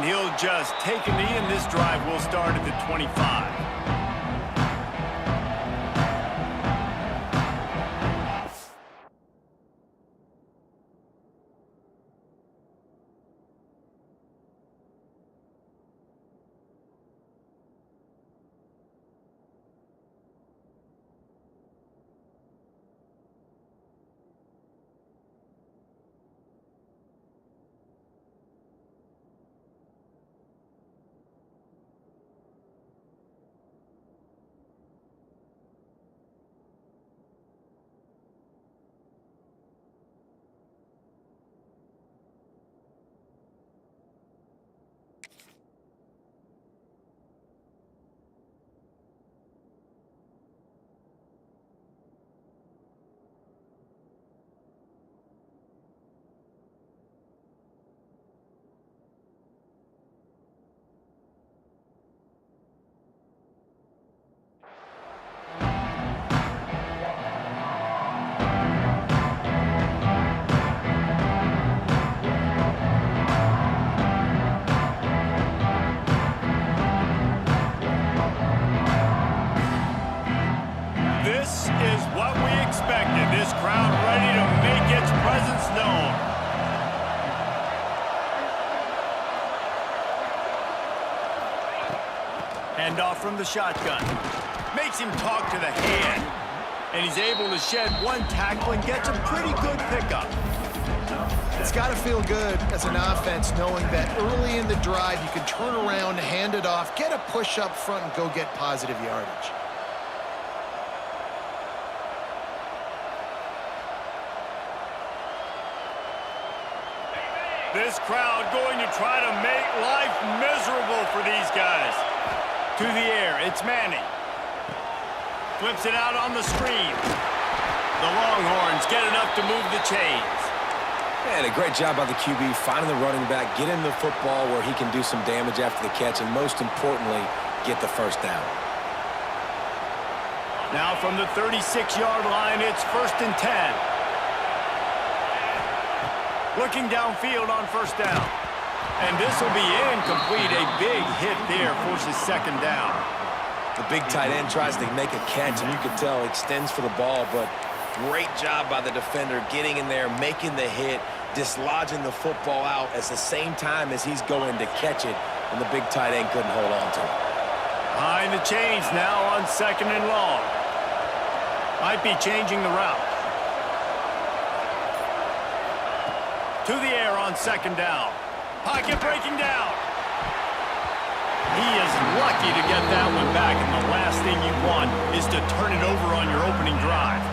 he'll just take a knee, and this drive will start at the 25. This is what we expected. This crowd ready to make its presence known. Hand off from the shotgun. Makes him talk to the hand. And he's able to shed one tackle and gets a pretty good pickup. It's got to feel good as an offense knowing that early in the drive you can turn around, hand it off, get a push up front, and go get positive yardage. This crowd going to try to make life miserable for these guys. To the air, it's Manning. Flips it out on the screen. The Longhorns get enough to move the chains. And a great job by the QB, finding the running back, getting the football where he can do some damage after the catch, and most importantly, get the first down. Now from the 36-yard line, it's 1st and 10. Looking downfield on first down. And this will be incomplete. A big hit there forces second down. The big tight end tries to make a catch, and you can tell extends for the ball, but great job by the defender getting in there, making the hit, dislodging the football out at the same time as he's going to catch it, and the big tight end couldn't hold on to it. Behind the chains now on 2nd and long. Might be changing the route. To the air on 2nd down. Pocket breaking down. He is lucky to get that one back, and the last thing you want is to turn it over on your opening drive.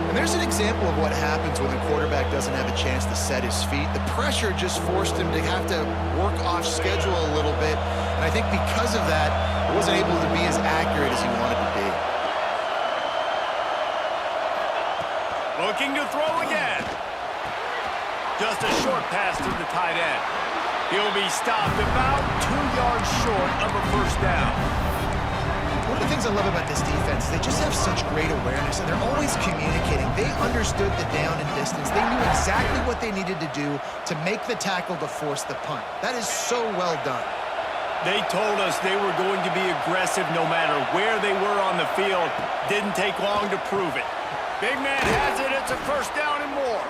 And there's an example of what happens when the quarterback doesn't have a chance to set his feet. The pressure just forced him to have to work off schedule a little bit, and I think because of that, he wasn't able to be as accurate as he wanted to be. Looking to throw again. Just a short pass to the tight end. He'll be stopped about 2 yards short of a first down. One of the things I love about this defense, they just have such great awareness, and they're always communicating. They understood the down and distance. They knew exactly what they needed to do to make the tackle to force the punt. That is so well done. They told us they were going to be aggressive no matter where they were on the field. Didn't take long to prove it. Big man has it. It's a first down and more.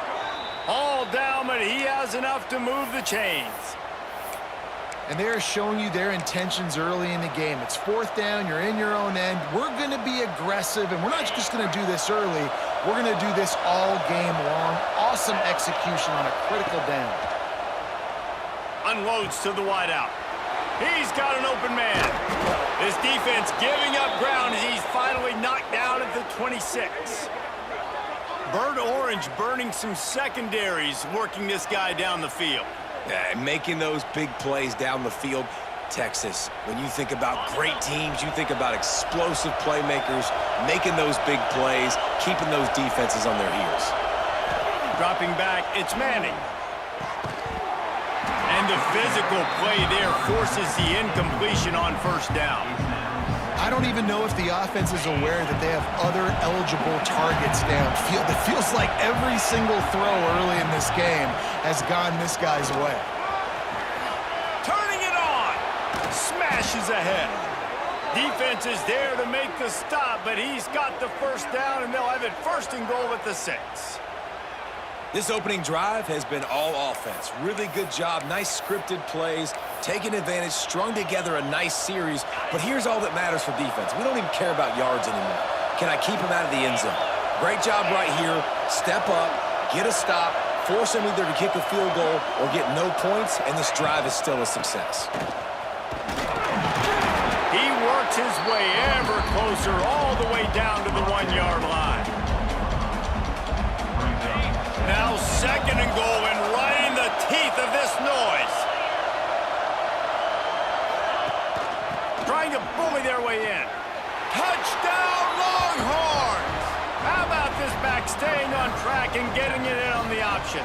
All down, but he has enough to move the chains. And they're showing you their intentions early in the game. It's 4th down, you're in your own end. We're going to be aggressive, and we're not just going to do this early. We're going to do this all game long. Awesome execution on a critical down. Unloads to the wideout. He's got an open man. This defense giving up ground as he's finally knocked down at the 26. Bird Orange burning some secondaries, working this guy down the field. Making those big plays down the field. Texas, when you think about great teams, you think about explosive playmakers, making those big plays, keeping those defenses on their heels. Dropping back, it's Manning. And the physical play there forces the incompletion on first down. I don't even know if the offense is aware that they have other eligible targets downfield. It feels like every single throw early in this game has gone this guy's way. Turning it dashes ahead. Defense is there to make the stop, but he's got the first down, and they'll have it first and goal at the 6. This opening drive has been all offense. Really good job, nice scripted plays, taking advantage, strung together a nice series. But here's all that matters for defense. We don't even care about yards anymore. Can I keep him out of the end zone? Great job right here. Step up, get a stop, force him either to kick a field goal or get no points, and this drive is still a success. He works his way ever closer all the way down to the 1-yard line. Now 2nd and goal, and right in the teeth of this noise. Trying to bully their way in. Touchdown, Longhorns! How about this back staying on track and getting it in on the option?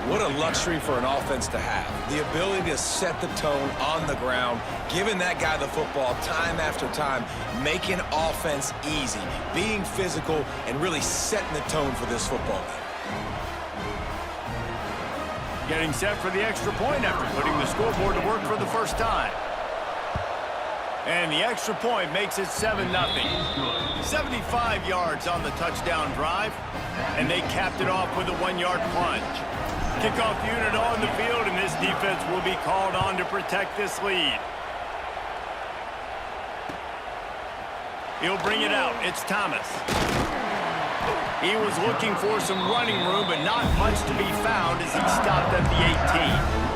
What a luxury for an offense to have. The ability to set the tone on the ground, giving that guy the football time after time, making offense easy, being physical, and really setting the tone for this football game. Getting set for the extra point after putting the scoreboard to work for the first time. And the extra point makes it 7-0. 75 yards on the touchdown drive, and they capped it off with a 1-yard plunge. Kickoff unit on the field, and this defense will be called on to protect this lead. He'll bring it out. It's Thomas. He was looking for some running room, but not much to be found as he stopped at the 18.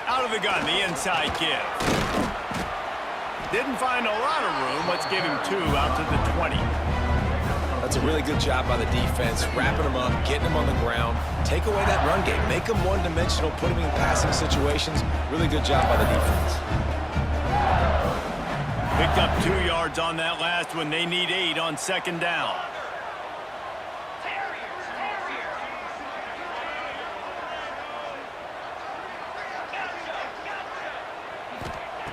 Out of the gun, the inside give. Didn't find a lot of room. Let's give him 2 out to the 20. That's a really good job by the defense, wrapping them up, getting them on the ground. Take away that run game. Make them one-dimensional, put them in passing situations. Really good job by the defense. Picked up 2 yards on that last one. They need 8 on 2nd down.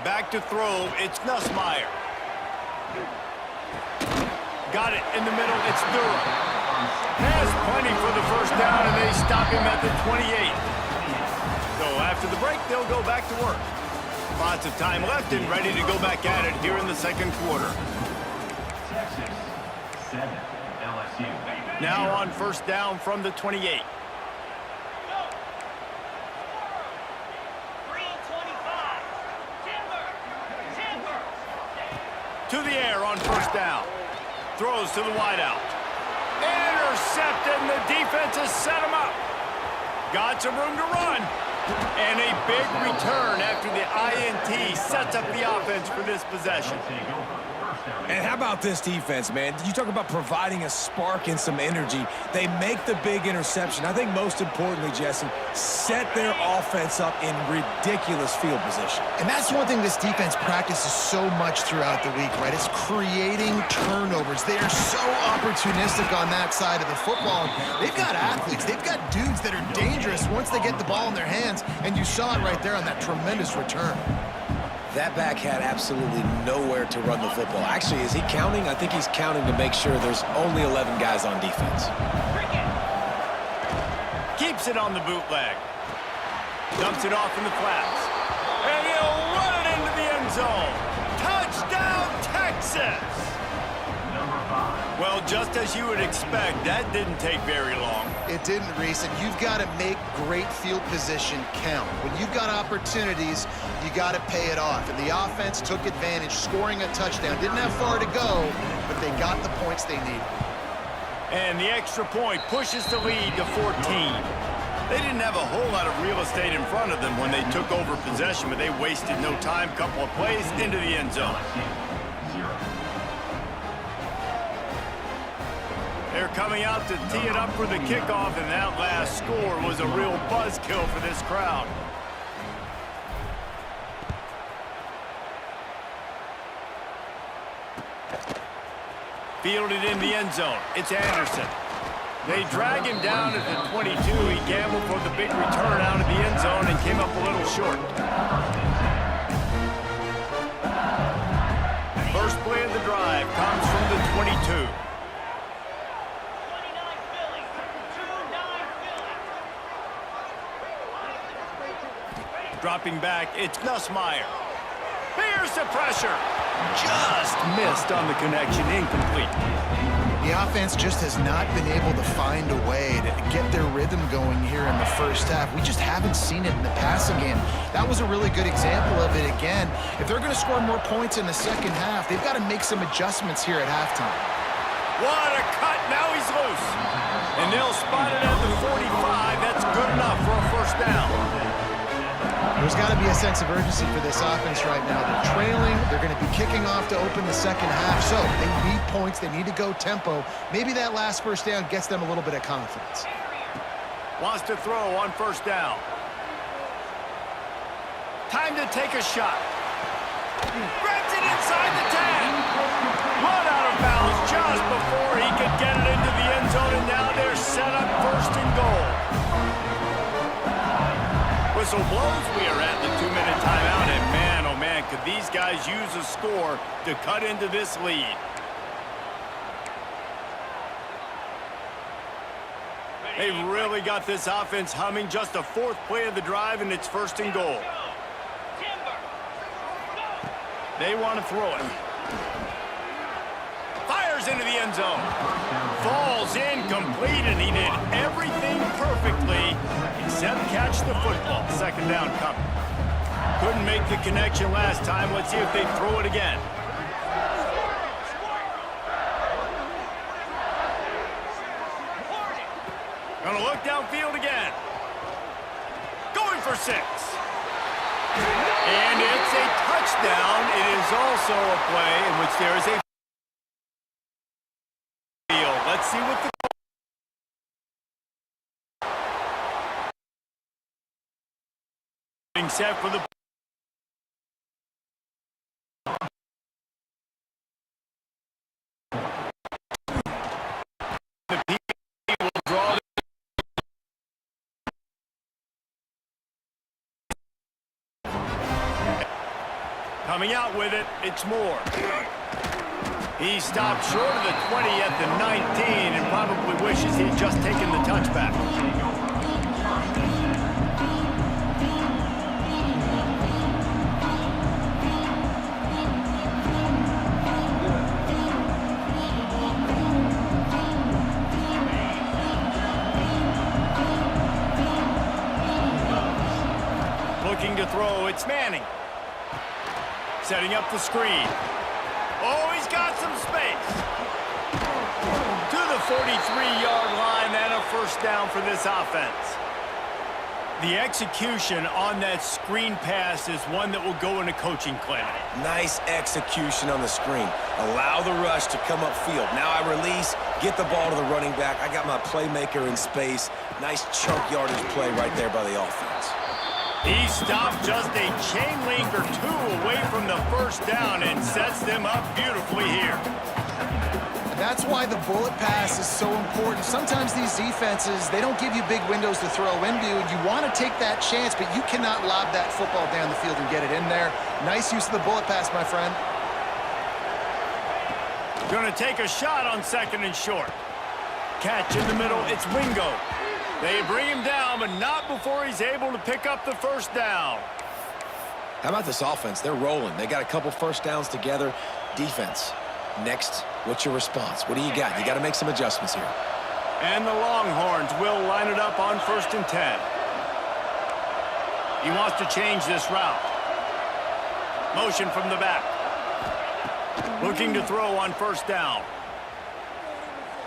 Back to throw, it's Nussmeier. Got it in the middle, it's Durham. Has plenty for the first down, and they stop him at the 28. So after the break, they'll go back to work. Lots of time left and ready to go back at it here in the 2nd quarter. Texas 7, LSU. Now on 1st down from the 28. To the air on 1st down. Throws to the wideout. Intercepted, and the defense has set him up. Got some room to run. And a big return after the INT sets up the offense for this possession. And how about this defense, man? You talk about providing a spark and some energy. They make the big interception. I think most importantly, Jesse, set their offense up in ridiculous field position. And that's one thing this defense practices so much throughout the week, right? It's creating turnovers. They are so opportunistic on that side of the football. They've got athletes. They've got dudes that are dangerous once they get the ball in their hands, and you saw it right there on that tremendous return. That back had absolutely nowhere to run the football. Actually, is he counting? I think he's counting to make sure there's only 11 guys on defense. Keeps it on the bootleg. Dumps it off in the flats. And he'll run it into the end zone. Touchdown, Texas! Well, just as you would expect, that didn't take very long. It didn't, Reese, and you've got to make great field position count. When you've got opportunities, you got to pay it off. And the offense took advantage, scoring a touchdown. Didn't have far to go, but they got the points they needed. And the extra point pushes the lead to 14. They didn't have a whole lot of real estate in front of them when they took over possession, but they wasted no time. Couple of plays into the end zone. They're coming out to tee it up for the kickoff, and that last score was a real buzzkill for this crowd. Fielded in the end zone. It's Anderson. They drag him down at the 22. He gambled for the big return out of the end zone and came up a little short. First play of the drive comes from the 22. Dropping back, it's Nussmeier. Here's the pressure. Just missed on the connection, incomplete. The offense just has not been able to find a way to get their rhythm going here in the first half. We just haven't seen it in the passing game. That was a really good example of it again. If they're going to score more points in the second half, they've got to make some adjustments here at halftime. What a cut. Now he's loose. And they'll spot it at the 45. That's good enough for a first down. There's got to be a sense of urgency for this offense right now. They're trailing. They're going to be kicking off to open the second half. So they need points. They need to go tempo. Maybe that last first down gets them a little bit of confidence. Wants to throw on first down. Time to take a shot. Grabs it inside the 10. Run out of bounds just before he could get it into the end zone, and now they're set up first and goal. Whistle blows. We are at the 2-minute timeout, and man, oh man, could these guys use a score to cut into this lead. They've really got this offense humming. Just a fourth play of the drive, and it's first and goal. They want to throw it. Fires into the end zone. Falls incomplete, and he did everything perfectly except catch the football. Second down coming. Couldn't make the connection last time. Let's see if they throw it again. Gonna look downfield again. Going for 6. And it's a touchdown. It is also a play in which there is a field. Let's see what the set for the will draw. Coming out with it, it's Moore. He stopped short of the 20 at the 19 and probably wishes he'd just taken the touchback. Looking to throw, it's Manning. Setting up the screen. Oh, he's got some space. To the 43-yard line and a first down for this offense. The execution on that screen pass is one that will go in a coaching clinic. Nice execution on the screen. Allow the rush to come upfield. Now I release, get the ball to the running back. I got my playmaker in space. Nice chunk yardage play right there by the offense. He stopped just a chain link or two away from the first down and sets them up beautifully here. That's why the bullet pass is so important. Sometimes these defenses, they don't give you big windows to throw into, and you want to take that chance, but you cannot lob that football down the field and get it in there. Nice use of the bullet pass, my friend. Gonna take a shot on second and short. Catch in the middle, it's Wingo. They bring him down, but not before he's able to pick up the first down. How about this offense? They're rolling. They got a couple first downs together. Defense. Next, what's your response? What do you got? You got to make some adjustments here. And the Longhorns will line it up on 1st and 10. He wants to change this route. Motion from the back. Looking to throw on first down.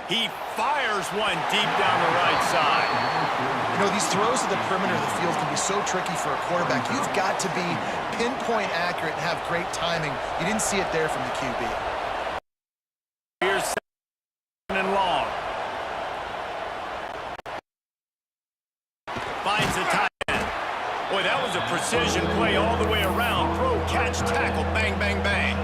He fires one deep down the right side. You know, these throws to the perimeter of the field can be so tricky for a quarterback. You've got to be pinpoint accurate and have great timing. You didn't see it there from the QB. Here's second and long. Finds the tight end. Boy, that was a precision play all the way around. Throw, catch, tackle, bang, bang, bang.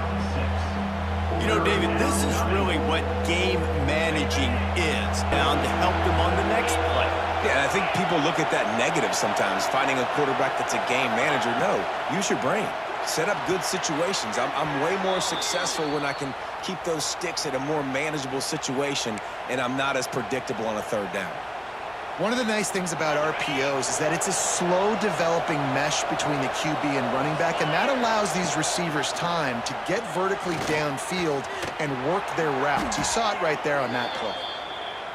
You know, David, this is really what game managing is, and to help them on the next play. Yeah, I think people look at that negative sometimes, finding a quarterback that's a game manager. No, use your brain. Set up good situations. I'm way more successful when I can keep those sticks at a more manageable situation, and I'm not as predictable on a third down. One of the nice things about RPOs is that it's a slow developing mesh between the QB and running back, and that allows these receivers time to get vertically downfield and work their routes. You saw it right there on that play.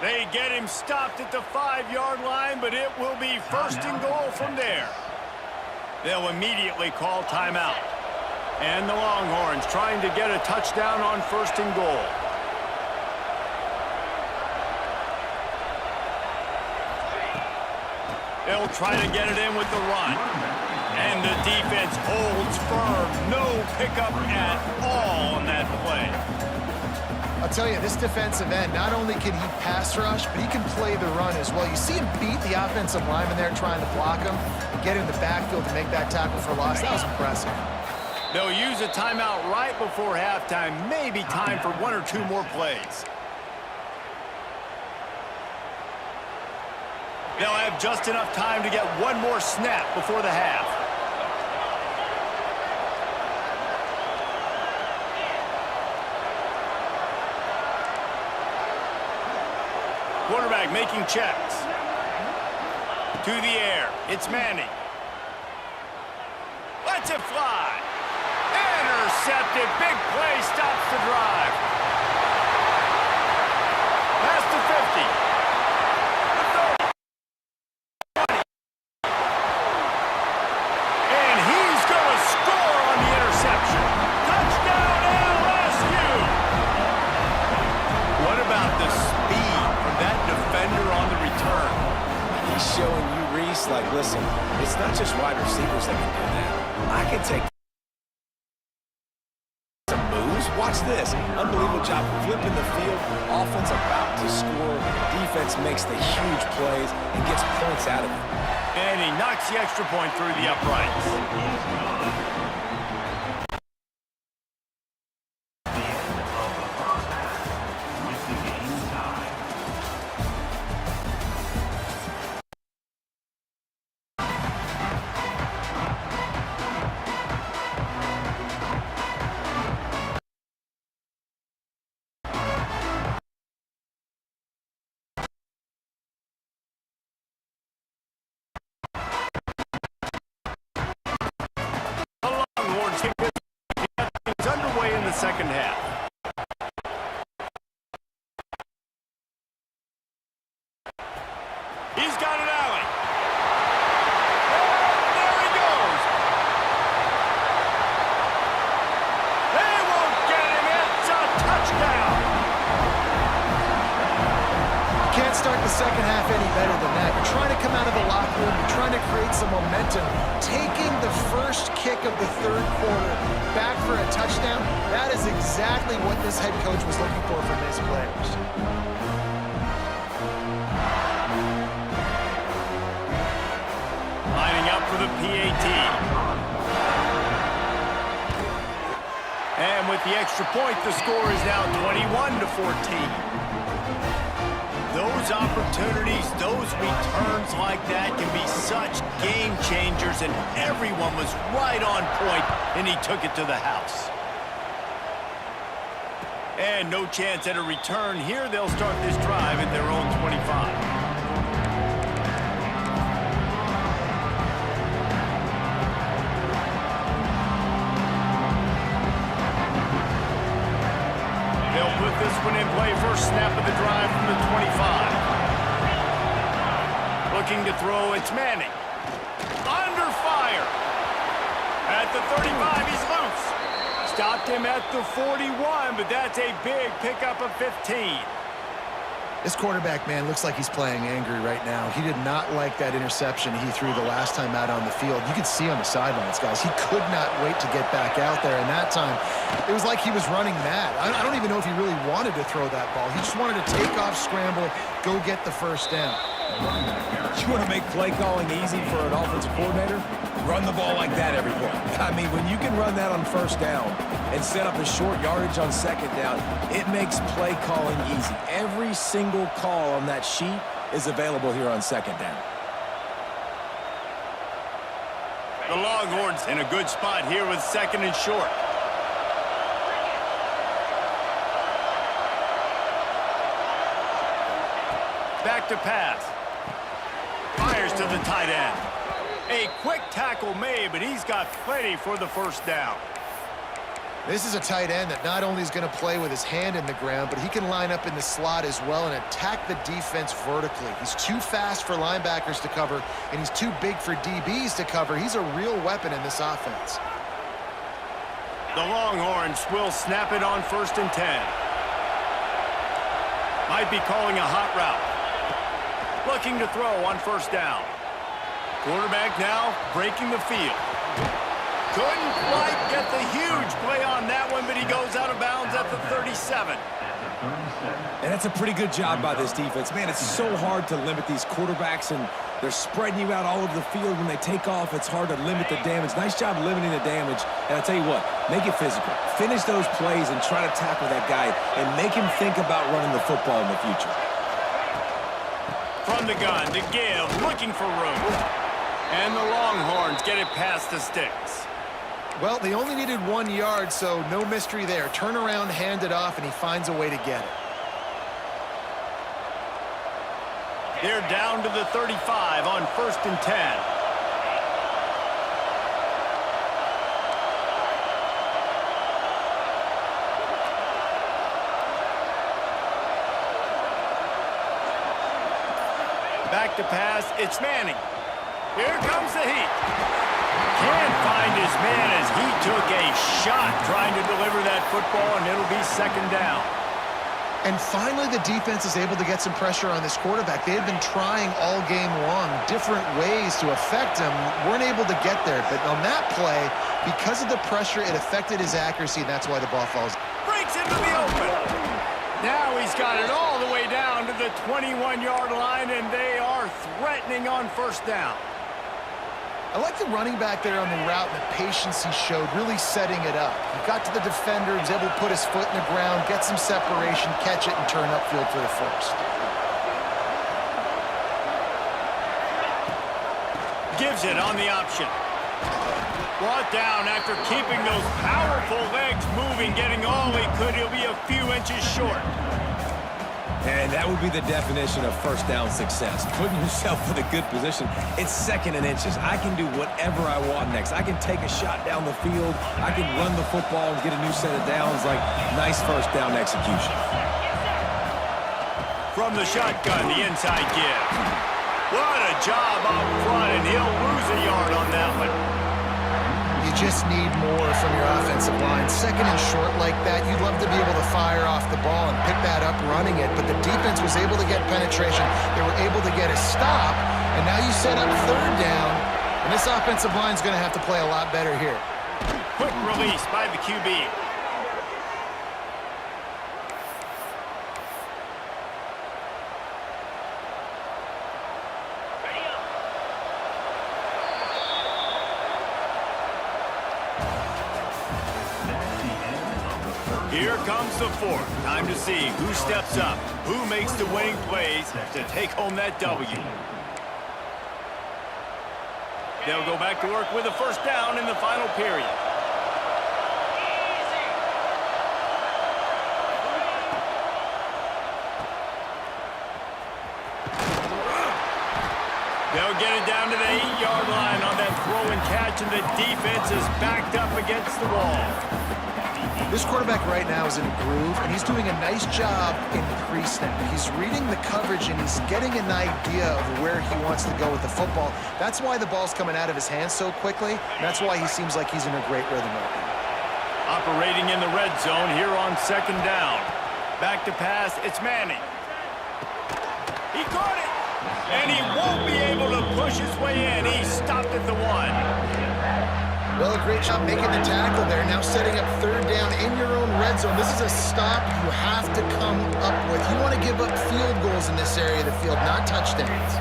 They get him stopped at the 5-yard line, but it will be first and goal from there. They'll immediately call timeout. And the Longhorns trying to get a touchdown on first and goal. They'll try to get it in with the run. And the defense holds firm. No pickup at all on that play. I'll tell you, this defensive end, not only can he pass rush, but he can play the run as well. You see him beat the offensive lineman there trying to block him, get in the backfield to make that tackle for loss. That was impressive. They'll use a timeout right before halftime. Maybe time for 1 or 2 more plays. They'll have just enough time to get 1 more snap before the half. Quarterback making checks. To the air. It's Manning. Lets it fly. Intercepted. Big play stops the drive. Past the 50. And he's going to score on the interception. Touchdown LSU. What about the speed from that defender on the return? He's showing you, Reese, like, listen, it's not just wide receivers that can do that. I can take some moves. Watch this. Unbelievable job flipping the field. Offense about to score. Defense makes the huge plays and gets points out of it. And he knocks the extra point through the uprights. It's underway in the second half. He's got an alley. And there he goes. They won't get him. It's a touchdown. Can't start the second half any better than that. You're trying to come out of the locker room. You're trying to create some momentum. Taking the first kick of the third quarter back for a touchdown, that is exactly what this head coach was looking for from his players. Lining up for the PAT. And with the extra point, the score is now 21-14. Those opportunities, those returns like that can be such game changers, and everyone was right on point, and he took it to the house. And no chance at a return here. They'll start this drive at their own 25. They'll put this one in play. First snap of the drive from the 25. Looking to throw, it's Manning. Under fire. At the 35, he's loose. Stopped him at the 41, but that's a big pickup of 15. This quarterback, man, looks like he's playing angry right now. He did not like that interception he threw the last time out on the field. You could see on the sidelines, guys. He could not wait to get back out there, and that time, it was like he was running mad. I don't even know if he really wanted to throw that ball. He just wanted to take off, scramble, go get the first down. You want to make play calling easy for an offensive coordinator? Run the ball like that every play. I mean, when you can run that on first down, and set up a short yardage on second down, it makes play calling easy. Every single call on that sheet is available here on second down. The Longhorns in a good spot here with second and short. Back to pass. Fires to the tight end. A quick tackle made, but he's got plenty for the first down. This is a tight end that not only is going to play with his hand in the ground, but he can line up in the slot as well and attack the defense vertically. He's too fast for linebackers to cover, and he's too big for DBs to cover. He's a real weapon in this offense. The Longhorns will snap it on 1st and 10. Might be calling a hot route. Looking to throw on 1st down. Quarterback now breaking the field. Couldn't quite get the huge play on that one, but he goes out of bounds at the 37. And that's a pretty good job by this defense. Man, it's so hard to limit these quarterbacks, and they're spreading you out all over the field. When they take off, it's hard to limit the damage. Nice job limiting the damage. And I'll tell you what, make it physical. Finish those plays and try to tackle that guy and make him think about running the football in the future. From the gun to give, looking for room. And the Longhorns get it past the sticks. Well, they only needed 1 yard, so no mystery there. Turn around, hand it off, and he finds a way to get it. They're down to the 35 on 1st and 10. Back to pass, it's Manning. Here comes the heat. Can't find his man as he took a shot trying to deliver that football, and it'll be 2nd down. And finally, the defense is able to get some pressure on this quarterback. They had been trying all game long different ways to affect him, weren't able to get there. But on that play, because of the pressure, it affected his accuracy, and that's why the ball falls. Breaks into the open. Now he's got it all the way down to the 21-yard line, and they are threatening on 1st down. I like the running back there on the route and the patience he showed, really setting it up. He got to the defender, he was able to put his foot in the ground, get some separation, catch it, and turn upfield for the first. Gives it on the option. Brought down after keeping those powerful legs moving, getting all he could. He'll be a few inches short. And that would be the definition of 1st down success. Putting yourself in a good position. It's 2nd and inches. I can do whatever I want next. I can take a shot down the field. I can run the football and get a new set of downs. Like, nice 1st down execution. From the shotgun, the inside give. What a job up front, and he'll lose a yard on that one. You just need more from your offensive line. 2nd and short like that, you'd love to be able to fire off the ball and pick that up running it, but the defense was able to get penetration. They were able to get a stop, and now you set up 3rd down, and this offensive line is going to have to play a lot better here. Quick release by the QB. Here comes the 4th. Time to see who steps up, who makes the winning plays to take home that W. They'll go back to work with a 1st down in the final period. They'll get it down to the 8-yard line on that throw and catch, and the defense is backed up against the wall. This quarterback right now is in a groove, and he's doing a nice job in pre-snap. He's reading the coverage, and he's getting an idea of where he wants to go with the football. That's why the ball's coming out of his hands so quickly, and that's why he seems like he's in a great rhythm right now. Operating in the red zone here on 2nd down. Back to pass, it's Manning. He caught it, and he won't be able to push his way in. He stopped at the 1. Well, a great job making the tackle there. Now setting up 3rd down in your own red zone. This is a stop you have to come up with. You want to give up field goals in this area of the field, not touchdowns.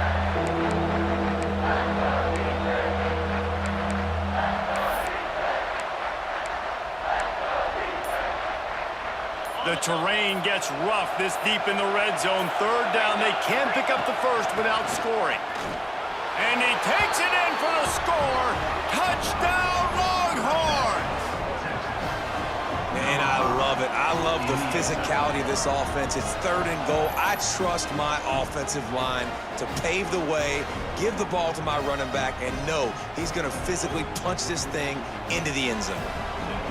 The terrain gets rough this deep in the red zone. Third down, they can pick up the first without scoring. And he takes it in for the score. Touchdown, Longhorns! Man, I love it. I love the physicality of this offense. It's third and goal. I trust my offensive line to pave the way, give the ball to my running back, and know he's going to physically punch this thing into the end zone.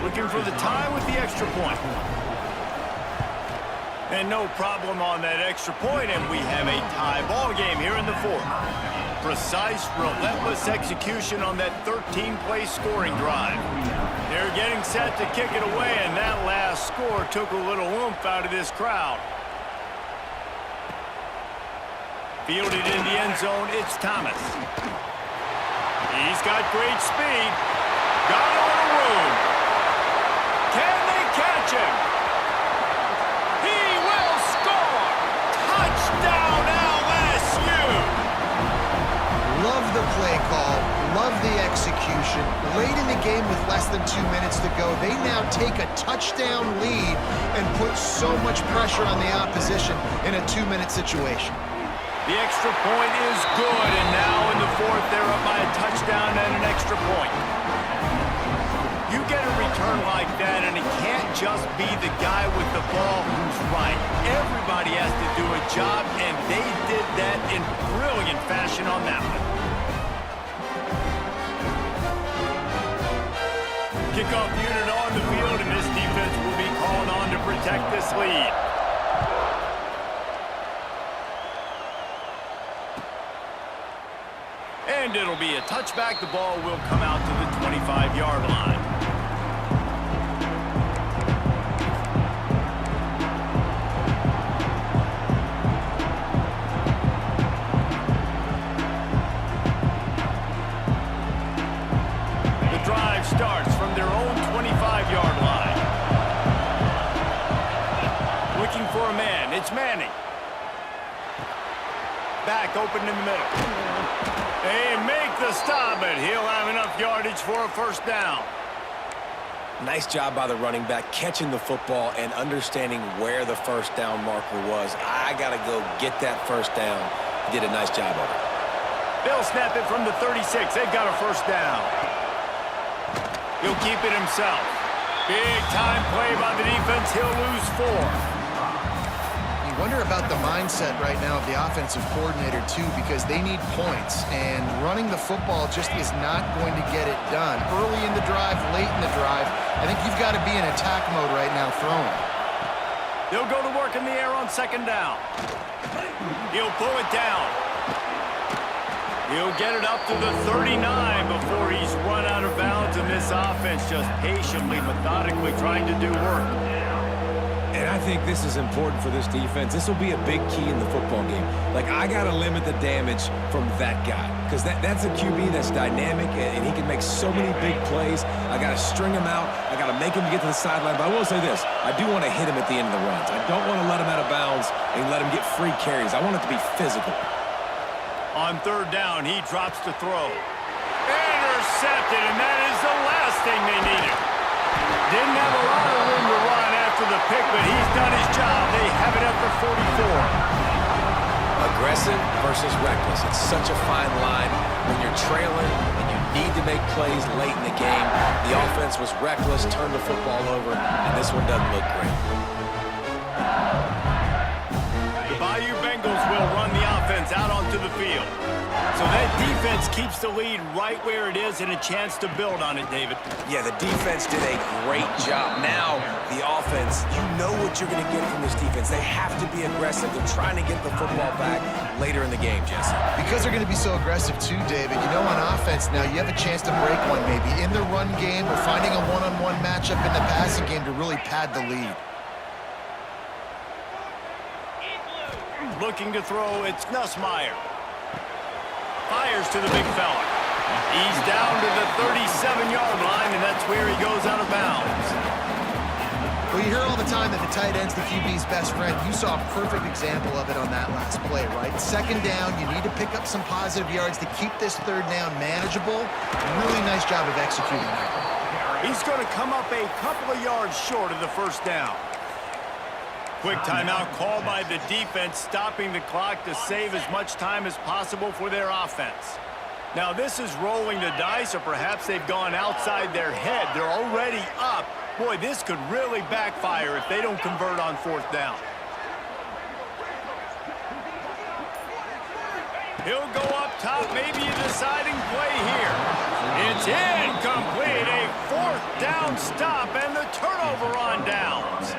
Looking for the tie with the extra point. And no problem on that extra point, and we have a tie ball game here in the fourth. Precise, relentless execution on that 13-play scoring drive. They're getting set to kick it away, and that last score took a little oomph out of this crowd. Fielded in the end zone, it's Thomas. He's got great speed. Got a little room. Can they catch him? He will score! Touchdown, LSU! Love the play call, love the execution. Late in the game with less than 2 minutes to go, they now take a touchdown lead and put so much pressure on the opposition in a 2-minute situation. The extra point is good, and now in the fourth, they're up by a touchdown and an extra point. You get a return like that, and it can't just be the guy with the ball who's right. Everybody has to do a job, and they did that in brilliant fashion on that one. Kickoff unit on the field, and this defense will be called on to protect this lead. And it'll be a touchback. The ball will come out to the 25-yard line. The drive starts from their own 25-yard line. Looking for a man. It's Manning. Back open in the middle. They make the stop, but he'll have enough yardage for a first down. Nice job by the running back, catching the football and understanding where the first down marker was. I got to go get that first down. He did a nice job of it. They'll snap it from the 36. They've got a first down. He'll keep it himself. Big time play by the defense. He'll lose 4. Wonder about the mindset right now of the offensive coordinator, too, because they need points, and running the football just is not going to get it done. Early in the drive, late in the drive, I think you've got to be in attack mode right now throwing. They'll go to work in the air on second down. He'll pull it down. He'll get it up to the 39 before he's run out of bounds, and this offense just patiently, methodically trying to do work. And I think this is important for this defense. This will be a big key in the football game. Like, I got to limit the damage from that guy because that's a QB that's dynamic, and he can make so many big plays. I got to string him out. I got to make him get to the sideline. But I will say this. I do want to hit him at the end of the runs. I don't want to let him out of bounds and let him get free carries. I want it to be physical. On third down, he drops to throw. Intercepted, and that is the last thing they needed. Didn't have a lot of room to run after the pick, but he's done his job. They have it at the 44. Aggressive versus reckless. It's such a fine line when you're trailing and you need to make plays late in the game. The offense was reckless, turned the football over, and this one doesn't look great. The Bayou Bengals will run the offense out onto the field. So that defense keeps the lead right where it is and a chance to build on it, David. Yeah, the defense did a great job. Now, the offense, you know what you're going to get from this defense. They have to be aggressive. They're trying to get the football back later in the game, Jesse. Because they're going to be so aggressive too, David. You know, on offense now, you have a chance to break one maybe in the run game or finding a one-on-one matchup in the passing game to really pad the lead. Looking to throw, it's Nussmeier. Fires to the big fella. He's down to the 37-yard line, and that's where he goes out of bounds. Well, you hear all the time that the tight end's the QB's best friend. You saw a perfect example of it on that last play, right? Second down, you need to pick up some positive yards to keep this third down manageable. Really nice job of executing that. He's going to come up a couple of yards short of the first down. Quick timeout called by the defense, stopping the clock to save as much time as possible for their offense. Now, this is rolling the dice, or perhaps they've gone outside their head. They're already up. Boy, this could really backfire if they don't convert on fourth down. He'll go up top, maybe a deciding play here. It's incomplete, a fourth down stop, and the turnover on downs.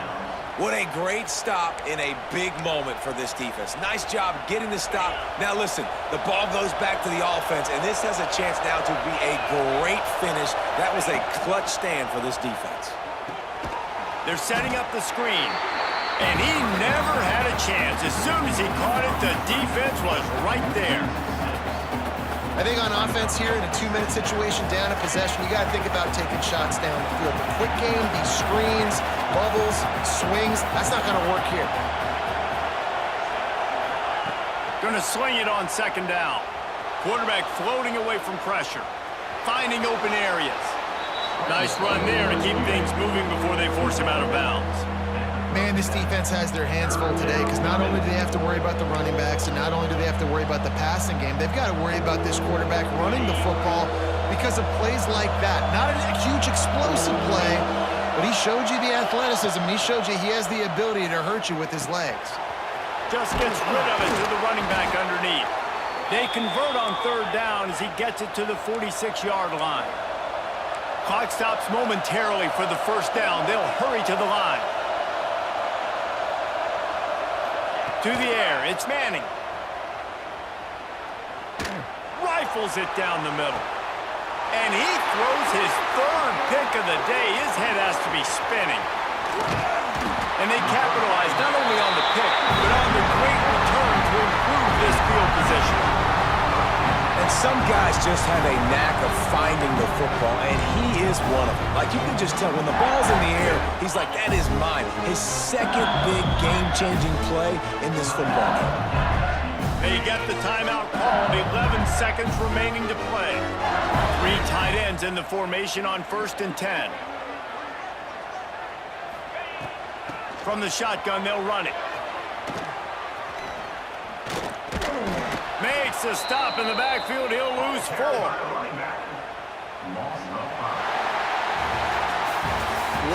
What a great stop in a big moment for this defense. Nice job getting the stop. Now listen, the ball goes back to the offense, and this has a chance now to be a great finish. That was a clutch stand for this defense. They're setting up the screen, and he never had a chance. As soon as he caught it, the defense was right there. I think on offense here in a 2-minute situation down a possession, you got to think about taking shots down the field. The quick game, these screens, bubbles, swings, that's not going to work here. Going to sling it on second down. Quarterback floating away from pressure, finding open areas. Nice run there to keep things moving before they force him out of bounds. Man, this defense has their hands full today because not only do they have to worry about the running backs and not only do they have to worry about the passing game, they've got to worry about this quarterback running the football because of plays like that. Not a huge explosive play, but he showed you the athleticism, and he showed you he has the ability to hurt you with his legs. Just gets rid of it to the running back underneath. They convert on third down as he gets it to the 46-yard line. Clock stops momentarily for the first down. They'll hurry to the line. To the air, it's Manning. Rifles it down the middle. And he throws his third pick of the day. His head has to be spinning. And they capitalize not only on the pick, but on the great return to improve this field position. And some guys just have a knack of finding the football, and he is one of them. Like, you can just tell when the ball's in the air, he's like, that is mine. His second big game-changing play in this football game. They get the timeout called, 11 seconds remaining to play. 3 tight ends in the formation on 1st and 10. From the shotgun, they'll run it. Makes a stop in the backfield. He'll lose 4.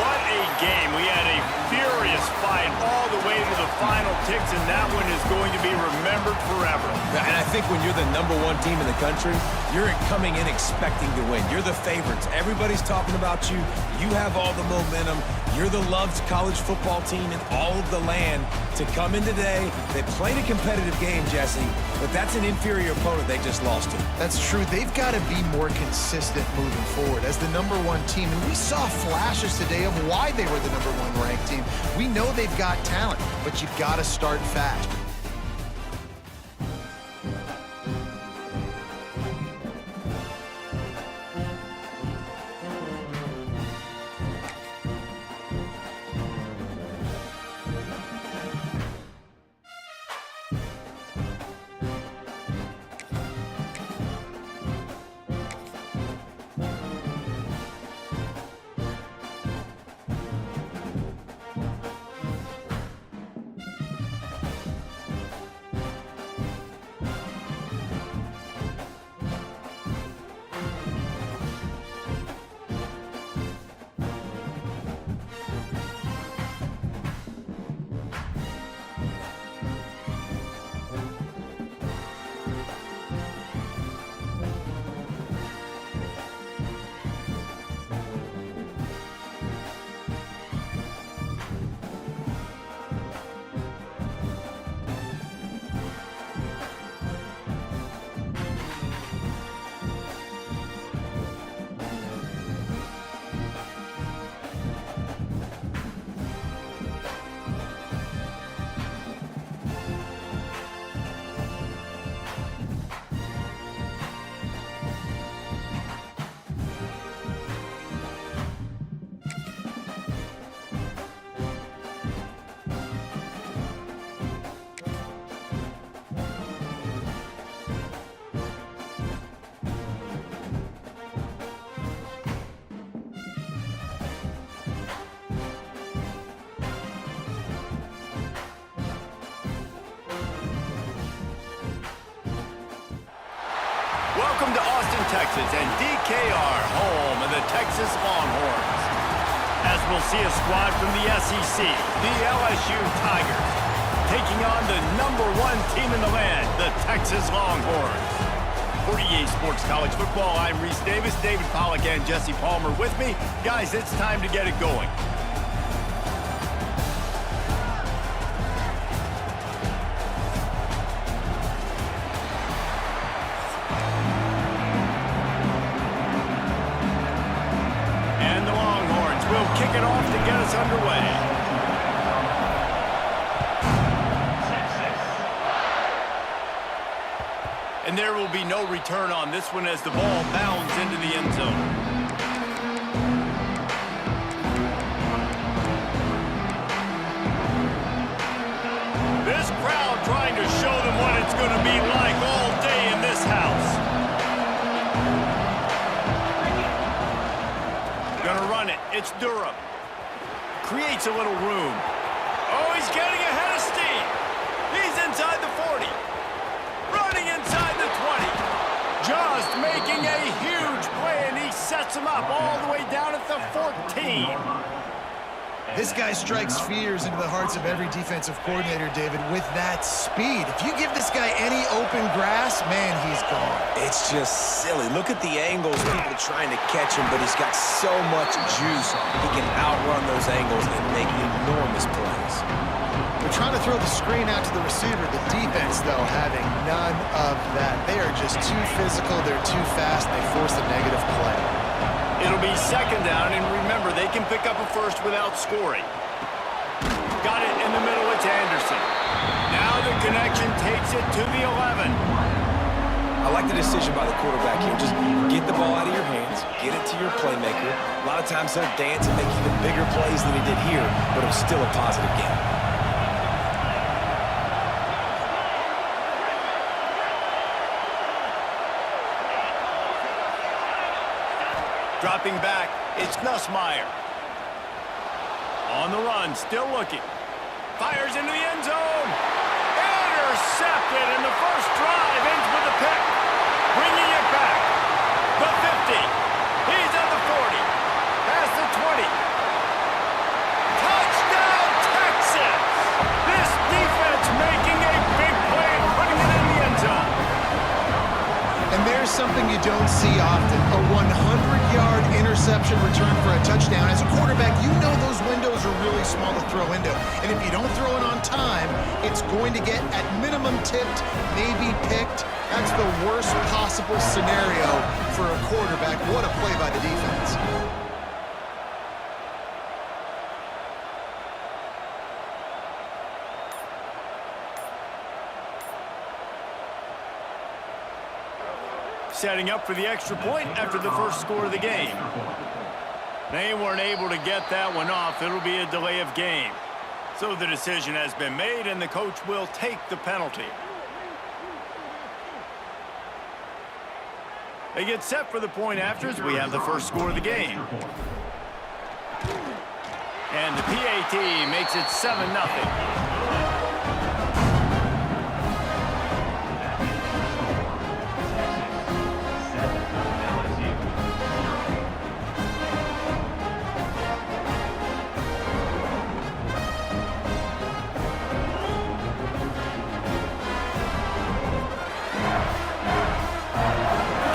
What a game. We had a furious fight all the way to the final ticks, and that one is going to be remembered forever. And I think when you're the #1 team in the country, you're coming in expecting to win. You're the favorites. Everybody's talking about you. You have all the momentum. You're the loved college football team in all of the land. To come in today, they played a competitive game, Jesse, but that's an inferior opponent they just lost to. That's true. They've got to be more consistent moving forward as the #1 team. And we saw flashes today of why they were the #1 ranked team. We know they've got talent, but you've got to start fast. Texas, and DKR, home of the Texas Longhorns. As we'll see a squad from the SEC, the LSU Tigers, taking on the #1 team in the land, the Texas Longhorns. For EA Sports College Football, I'm Reese Davis, David Pollack, and Jesse Palmer with me. Guys, it's time to get it going. And the Longhorns will kick it off to get us underway. And there will be no return on this one as the ball bounds into the end zone. This crowd trying to show them what it's going to be like all day in this house. Gonna run it. It's Durham. Creates a little room. Oh, he's getting ahead of steam. He's inside the 40. Running inside the 20. Just making a huge play, and he sets him up all the way down at the 14. This guy strikes fears into the hearts of every defensive coordinator, David, with that speed. If you give this guy any open grass, man, he's gone. It's just silly. Look at the angles, people trying to catch him, but he's got so much juice. He can outrun those angles and make enormous plays. They're trying to throw the screen out to the receiver. The defense, though, having none of that. They are just too physical. They're too fast. They force a negative play. It'll be second down, and remember, they can pick up a first without scoring. Got it in the middle, it's Anderson. Now the connection takes it to the 11. I like the decision by the quarterback here. Just get the ball out of your hands, get it to your playmaker. A lot of times they'll dance and make even bigger plays than he did here, but it was still a positive game. Dropping back, it's Nussmeier. On the run, still looking. Fires into the end zone. Intercepted, and the first drive ends with a pick. Bringing it back. The 50. He's at the 40. Past the 20. Touchdown, Texas! This defense making a big play and putting it in the end zone. And there's something you don't see often, a 100-yard interception return for a touchdown. As a quarterback, you know those windows are really small to throw into. And if you don't throw it on time, it's going to get at minimum tipped, maybe picked. That's the worst possible scenario for a quarterback. What a play by the defense. Setting up for the extra point after the first score of the game. They weren't able to get that one off. It'll be a delay of game. So the decision has been made, and the coach will take the penalty. They get set for the point after as we have the first score of the game. And the PAT makes it 7-0.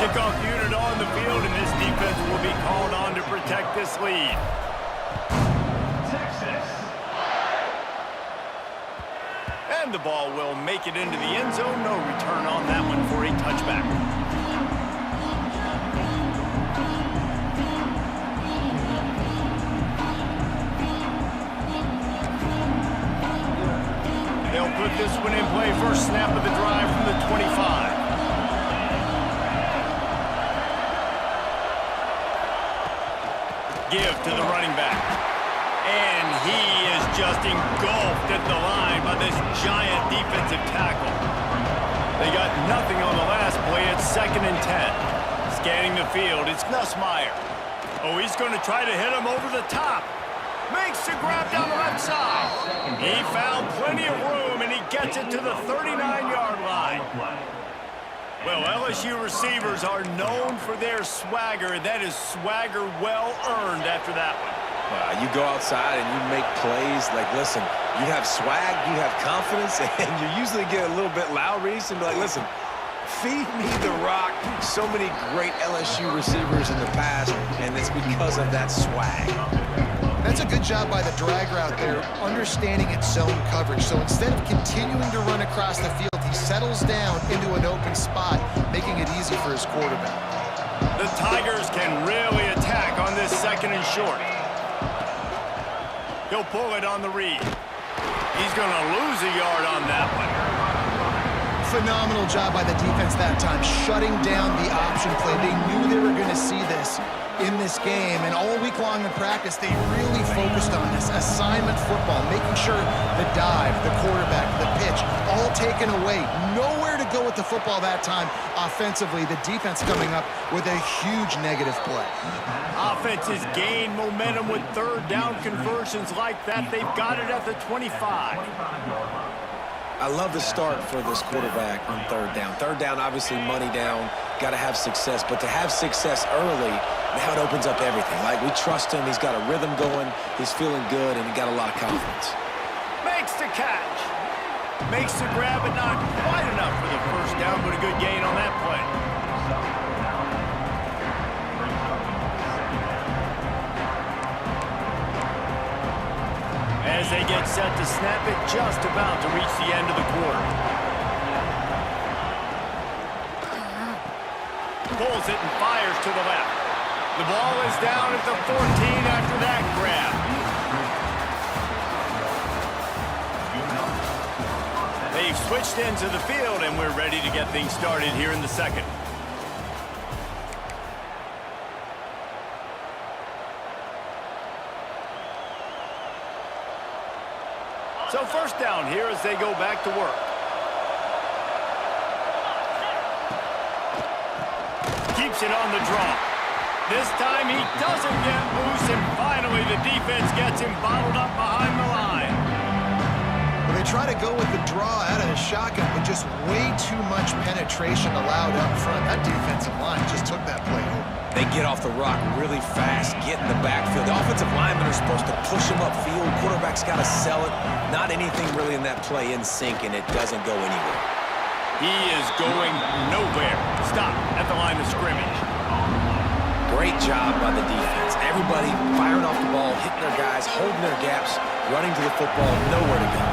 Kickoff unit on the field, and this defense will be called on to protect this lead. Texas. And the ball will make it into the end zone. No return on that one for a touchback. They'll put this one in play. First snap of the drive from the 25. Give to the running back. And he is just engulfed at the line by this giant defensive tackle. They got nothing on the last play. It's 2nd and 10. Scanning the field, it's Nussmeier. Oh, he's going to try to hit him over the top. Makes the grab down the left side. He found plenty of room, and he gets it to the 39-yard line. Well, LSU receivers are known for their swagger, and that is swagger well earned after that one. You go outside and you make plays. Like, listen, you have swag, you have confidence, and you usually get a little bit loud, Reese, and be like, listen, feed me the rock. So many great LSU receivers in the past, and it's because of that swag. That's a good job by the drag route there, understanding its zone coverage. So instead of continuing to run across the field, he settles down into an open spot, making it easy for his quarterback. The Tigers can really attack on this 2nd and short. He'll pull it on the read. He's going to lose a yard on that one. Phenomenal job by the defense that time, shutting down the option play. They knew they were going to see this in this game, and all week long in practice, they really focused on this assignment football, making sure the dive, the quarterback, the pitch, all taken away. Nowhere to go with the football that time offensively. The defense coming up with a huge negative play. Offenses gain momentum with 3rd down conversions like that. They've got it at the 25. I love the start for this quarterback on 3rd down. 3rd down, obviously money down, got to have success. But to have success early, now it opens up everything. Like, we trust him. He's got a rhythm going. He's feeling good, and he got a lot of confidence. Makes the catch. Makes the grab, but not quite enough for the 1st down, but a good gain on that play. As they get set to snap it, just about to reach the end of the quarter. Pulls it and fires to the left. The ball is down at the 14 after that grab. They've switched ends of the field, and we're ready to get things started here in the 2nd. So 1st down here as they go back to work. Keeps it on the draw. This time he doesn't get loose, and finally the defense gets him bottled up behind the line. Well, they try to go with the draw out of the shotgun, but just way too much penetration allowed up front. That defensive line just took that play home. They get off the rock really fast, get in the backfield. The offensive linemen are supposed to push him upfield. Quarterback's got to sell it. Not anything really in that play in sync, and it doesn't go anywhere. He is going nowhere. Stop at the line of scrimmage. Great job by the defense. Everybody firing off the ball, hitting their guys, holding their gaps, running to the football, nowhere to go.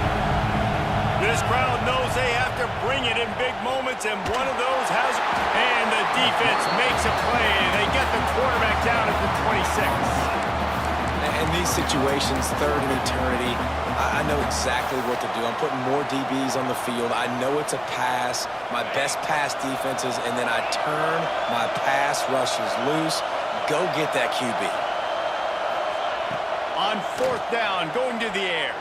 This crowd knows they have to bring it in big moments, and one of those has... And the defense makes a play, and they get the quarterback down at the 26. In these situations, 3rd and eternity, I know exactly what to do. I'm putting more DBs on the field. I know it's a pass, my best pass defenses, and then I turn my pass rushes loose. Go get that QB. On 4th down, going to the air.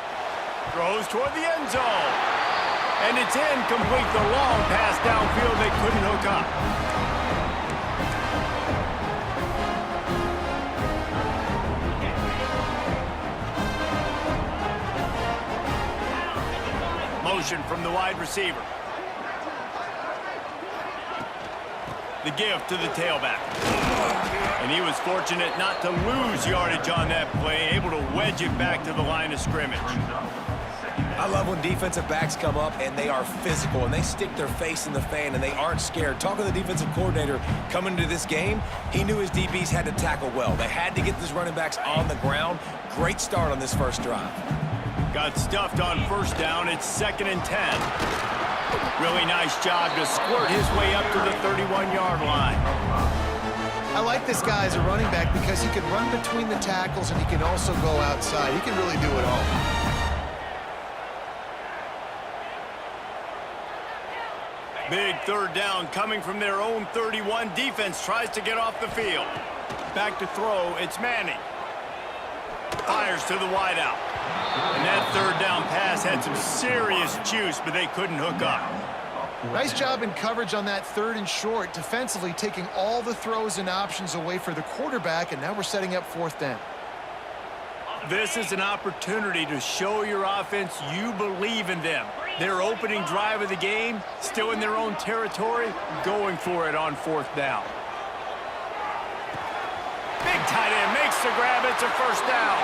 Throws toward the end zone. And it's incomplete. The long pass downfield, they couldn't hook up. Motion from the wide receiver. The give to the tailback. And he was fortunate not to lose yardage on that play, able to wedge it back to the line of scrimmage. I love when defensive backs come up and they are physical and they stick their face in the fan and they aren't scared. Talking to the defensive coordinator coming into this game, he knew his DBs had to tackle well. They had to get these running backs on the ground. Great start on this 1st drive. Got stuffed on 1st down. It's 2nd and 10. Really nice job to squirt his way up to the 31-yard line. I like this guy as a running back because he can run between the tackles and he can also go outside. He can really do it all. Big 3rd down coming from their own 31. Defense tries to get off the field. Back to throw, it's Manning. Fires to the wideout. And that 3rd down pass had some serious juice, but they couldn't hook up. Nice job in coverage on that 3rd and short, defensively taking all the throws and options away for the quarterback, and now we're setting up 4th down. This is an opportunity to show your offense you believe in them. Their opening drive of the game, still in their own territory, going for it on 4th down. Big tight end makes the grab. It's a first down.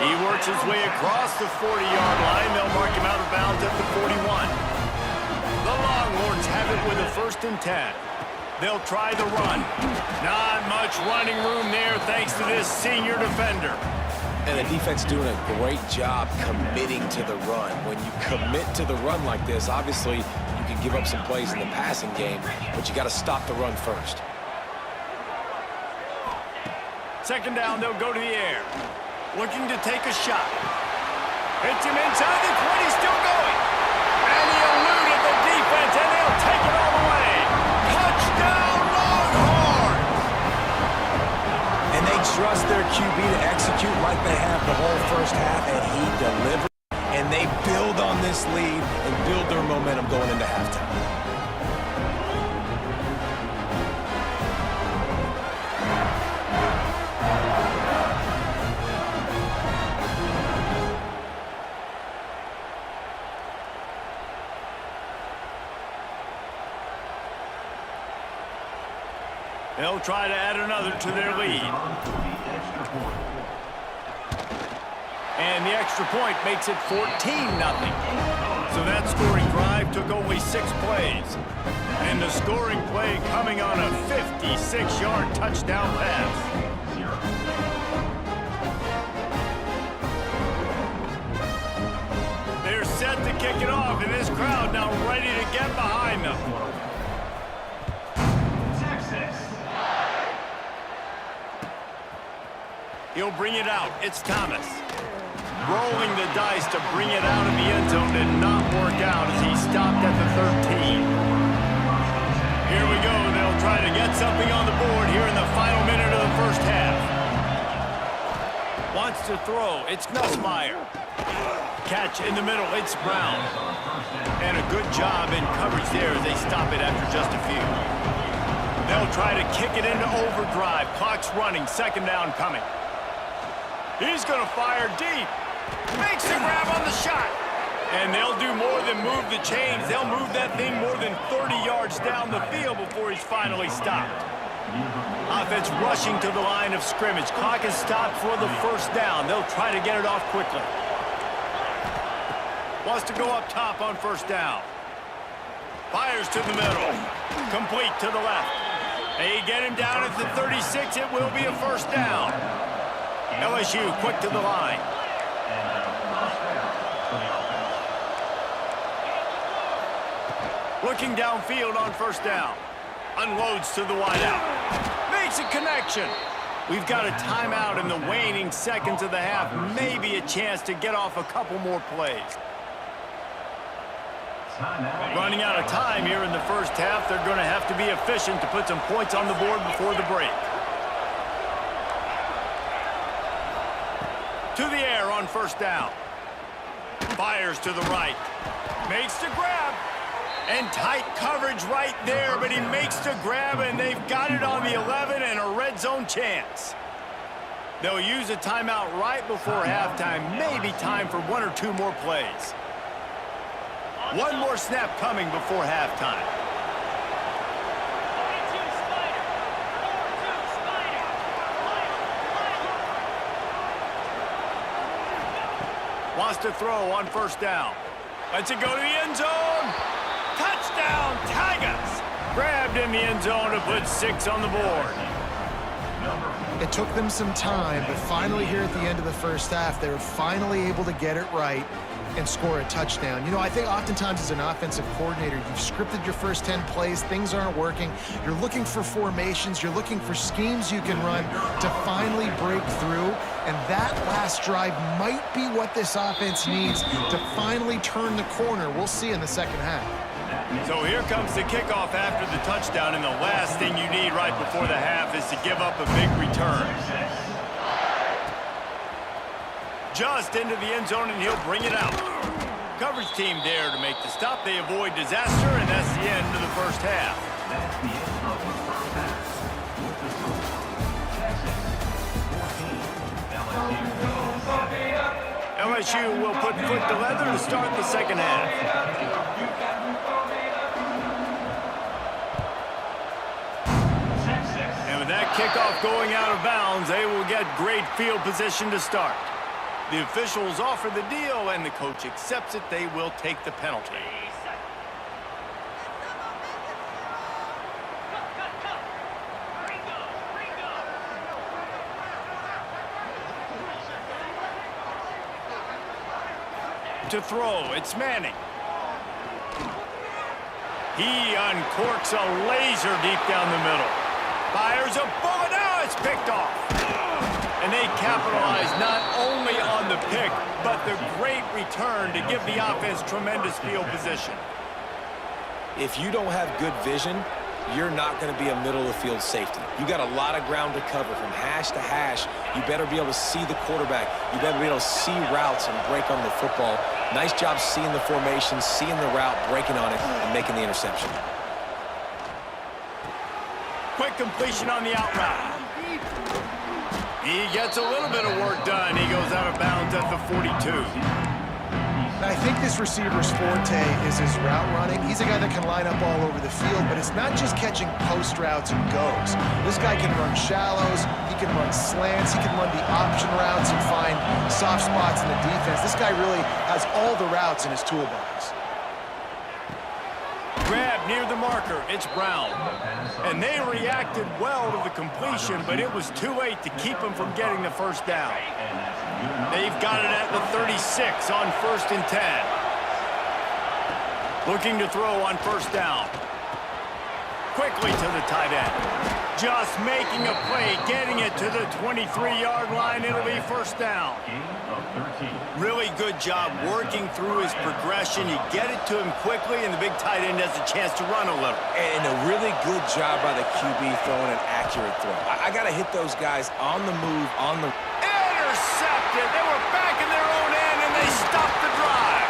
He works his way across the 40-yard line. They'll mark him out of bounds at the 41. The Longhorns have it with a 1st and 10. They'll try the run. Not much running room there thanks to this senior defender. And the defense doing a great job committing to the run. When you commit to the run like this, obviously you can give up some plays in the passing game, but you got to stop the run first. 2nd down, they'll go to the air. Looking to take a shot. Hits him inside the 20, still going. And he eluded the defense, and they'll take it all the way. Touchdown, Longhorns! And they trust their QB to execute like they have the whole first half, and he delivered. And they build on this lead and build their momentum going into halftime. They'll try to add another to their lead. And the extra point makes it 14-0. So that scoring drive took only 6 plays. And the scoring play coming on a 56-yard touchdown pass. They're set to kick it off, and this crowd now ready to get behind them. He'll bring it out. It's Thomas. Rolling the dice to bring it out of the end zone did not work out as he stopped at the 13. Here we go. They'll try to get something on the board here in the final minute of the first half. Wants to throw. It's Nussmeier. Catch in the middle. It's Brown. And a good job in coverage there as they stop it after just a few. They'll try to kick it into overdrive. Clock's running. 2nd down coming. He's going to fire deep. Makes the grab on the shot. And they'll do more than move the chains. They'll move that thing more than 30 yards down the field before he's finally stopped. Offense rushing to the line of scrimmage. Clock is stopped for the 1st down. They'll try to get it off quickly. Wants to go up top on 1st down. Fires to the middle. Complete to the left. They get him down at the 36. It will be a 1st down. LSU quick to the line. Looking downfield on 1st down. Unloads to the wideout. Makes a connection. We've got a timeout in the waning seconds of the half. Maybe a chance to get off a couple more plays. Running out of time here in the first half. They're going to have to be efficient to put some points on the board before the break. To the air on 1st down. Fires to the right. Makes the grab. And tight coverage right there, but he makes the grab, and they've got it on the 11 and a red zone chance. They'll use a timeout right before halftime. Maybe time for 1 or 2 more plays. One more snap coming before halftime. Wants to throw on 1st down. Lets it go to the end zone. Touchdown, Tigers! Grabbed in the end zone to put 6 on the board. It took them some time, but finally here at the end of the first half, they were finally able to get it right and score a touchdown. You know, I think oftentimes as an offensive coordinator, you've scripted your first 10 plays, things aren't working. You're looking for formations, you're looking for schemes you can run to finally break through, and that last drive might be what this offense needs to finally turn the corner. We'll see in the second half. So here comes the kickoff after the touchdown, and the last thing you need right before the half is to give up a big return. Just into the end zone, and he'll bring it out. Coverage team there to make the stop. They avoid disaster, and that's the end of the first half. That's the end of the first half. With the score, Texas 14, LSU 7. LSU will put foot to leather to start the second half. And with that kickoff going out of bounds, they will get great field position to start. The officials offer the deal, and the coach accepts it. They will take the penalty. To throw, it's Manning. He uncorks a laser deep down the middle. Fires a bullet, now it's picked off. And they capitalize not only on the pick, but the great return to give the offense tremendous field position. If you don't have good vision, you're not going to be a middle-of-the-field safety. You got a lot of ground to cover from hash to hash. You better be able to see the quarterback. You better be able to see routes and break on the football. Nice job seeing the formation, seeing the route, breaking on it, and making the interception. Quick completion on the out route. He gets a little bit of work done. He goes out of bounds at the 42. I think this receiver's forte is his route running. He's a guy that can line up all over the field, but it's not just catching post routes and goes. This guy can run shallows, he can run slants, he can run the option routes and find soft spots in the defense. This guy really has all the routes in his toolbox. Grab near the marker, it's Brown. And they reacted well to the completion, but it was too late to keep him from getting the first down. They've got it at the 36 on 1st and 10. Looking to throw on first down. Quickly to the tight end. Just making a play, getting it to the 23-yard line. It'll be first down. Really good job working through his progression. You get it to him quickly, and the big tight end has a chance to run a little. And a really good job by the QB throwing an accurate throw. I got to hit those guys on the move, on the... Intercepted. They were back in their own end, and they stopped the drive.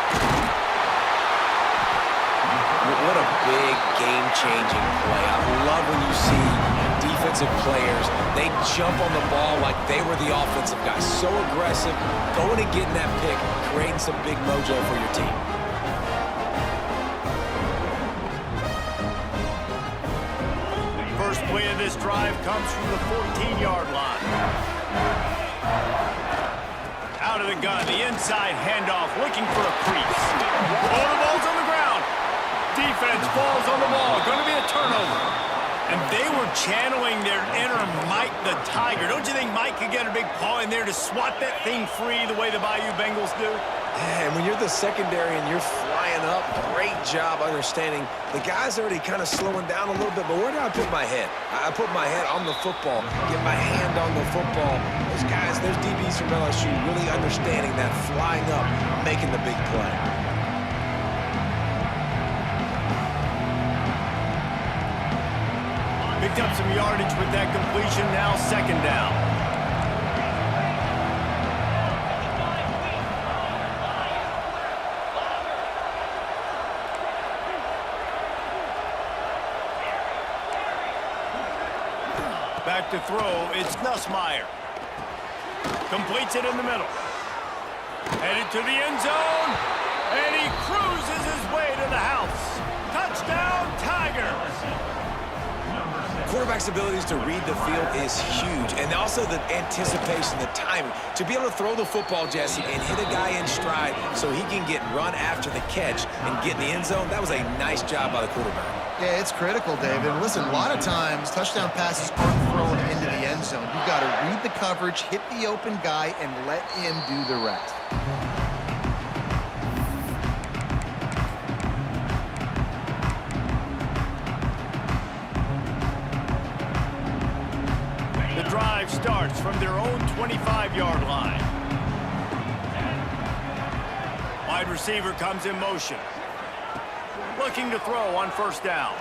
What a big game-changing play. I love when you see defensive players, they jump on the ball like they were the offensive guys. So aggressive, going and getting that pick, creating some big mojo for your team. First play of this drive comes from the 14-yard line. Out of the gun, the inside handoff, looking for a crease. Oh, the ball's on the ground. Defense falls on the ball. Going to be a turnover. And they were channeling their inner Mike the Tiger. Don't you think Mike could get a big paw in there to swat that thing free the way the Bayou Bengals do? And when you're the secondary and you're flying up, great job understanding. The guy's already kind of slowing down a little bit, but where do I put my head? I put my head on the football, get my hand on the football. Those guys, those DBs from LSU really understanding that flying up, making the big play. Picked up some yardage with that completion, now second down. Back to throw, it's Nussmeier. Completes it in the middle. Headed to the end zone, and he cruises his way to the house. Touchdown, Tigers! Quarterback's abilities to read the field is huge, and also the anticipation, the timing. To be able to throw the football, Jesse, and hit a guy in stride so he can get run after the catch and get in the end zone, that was a nice job by the quarterback. Yeah, it's critical, David. Listen, a lot of times touchdown passes aren't thrown into the end zone. You've got to read the coverage, hit the open guy, and let him do the rest. The drive starts from their own 25-yard line. Wide receiver comes in motion. Looking to throw on first down.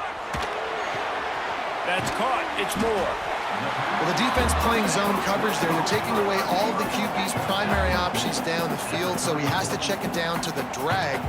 That's caught. It's Moore. Well, the defense playing zone coverage there. They're taking away all of the QB's primary options down the field, so he has to check it down to the drag.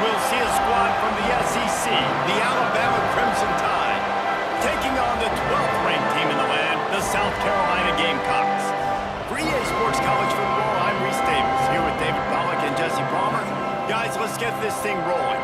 we'll see a squad from the SEC, the Alabama Crimson Tide, taking on the 12th ranked team in the land, the South Carolina Gamecocks. For EA Sports College Football, I'm Reese Davis, here with David Pollack and Jesse Palmer. Guys, let's get this thing rolling.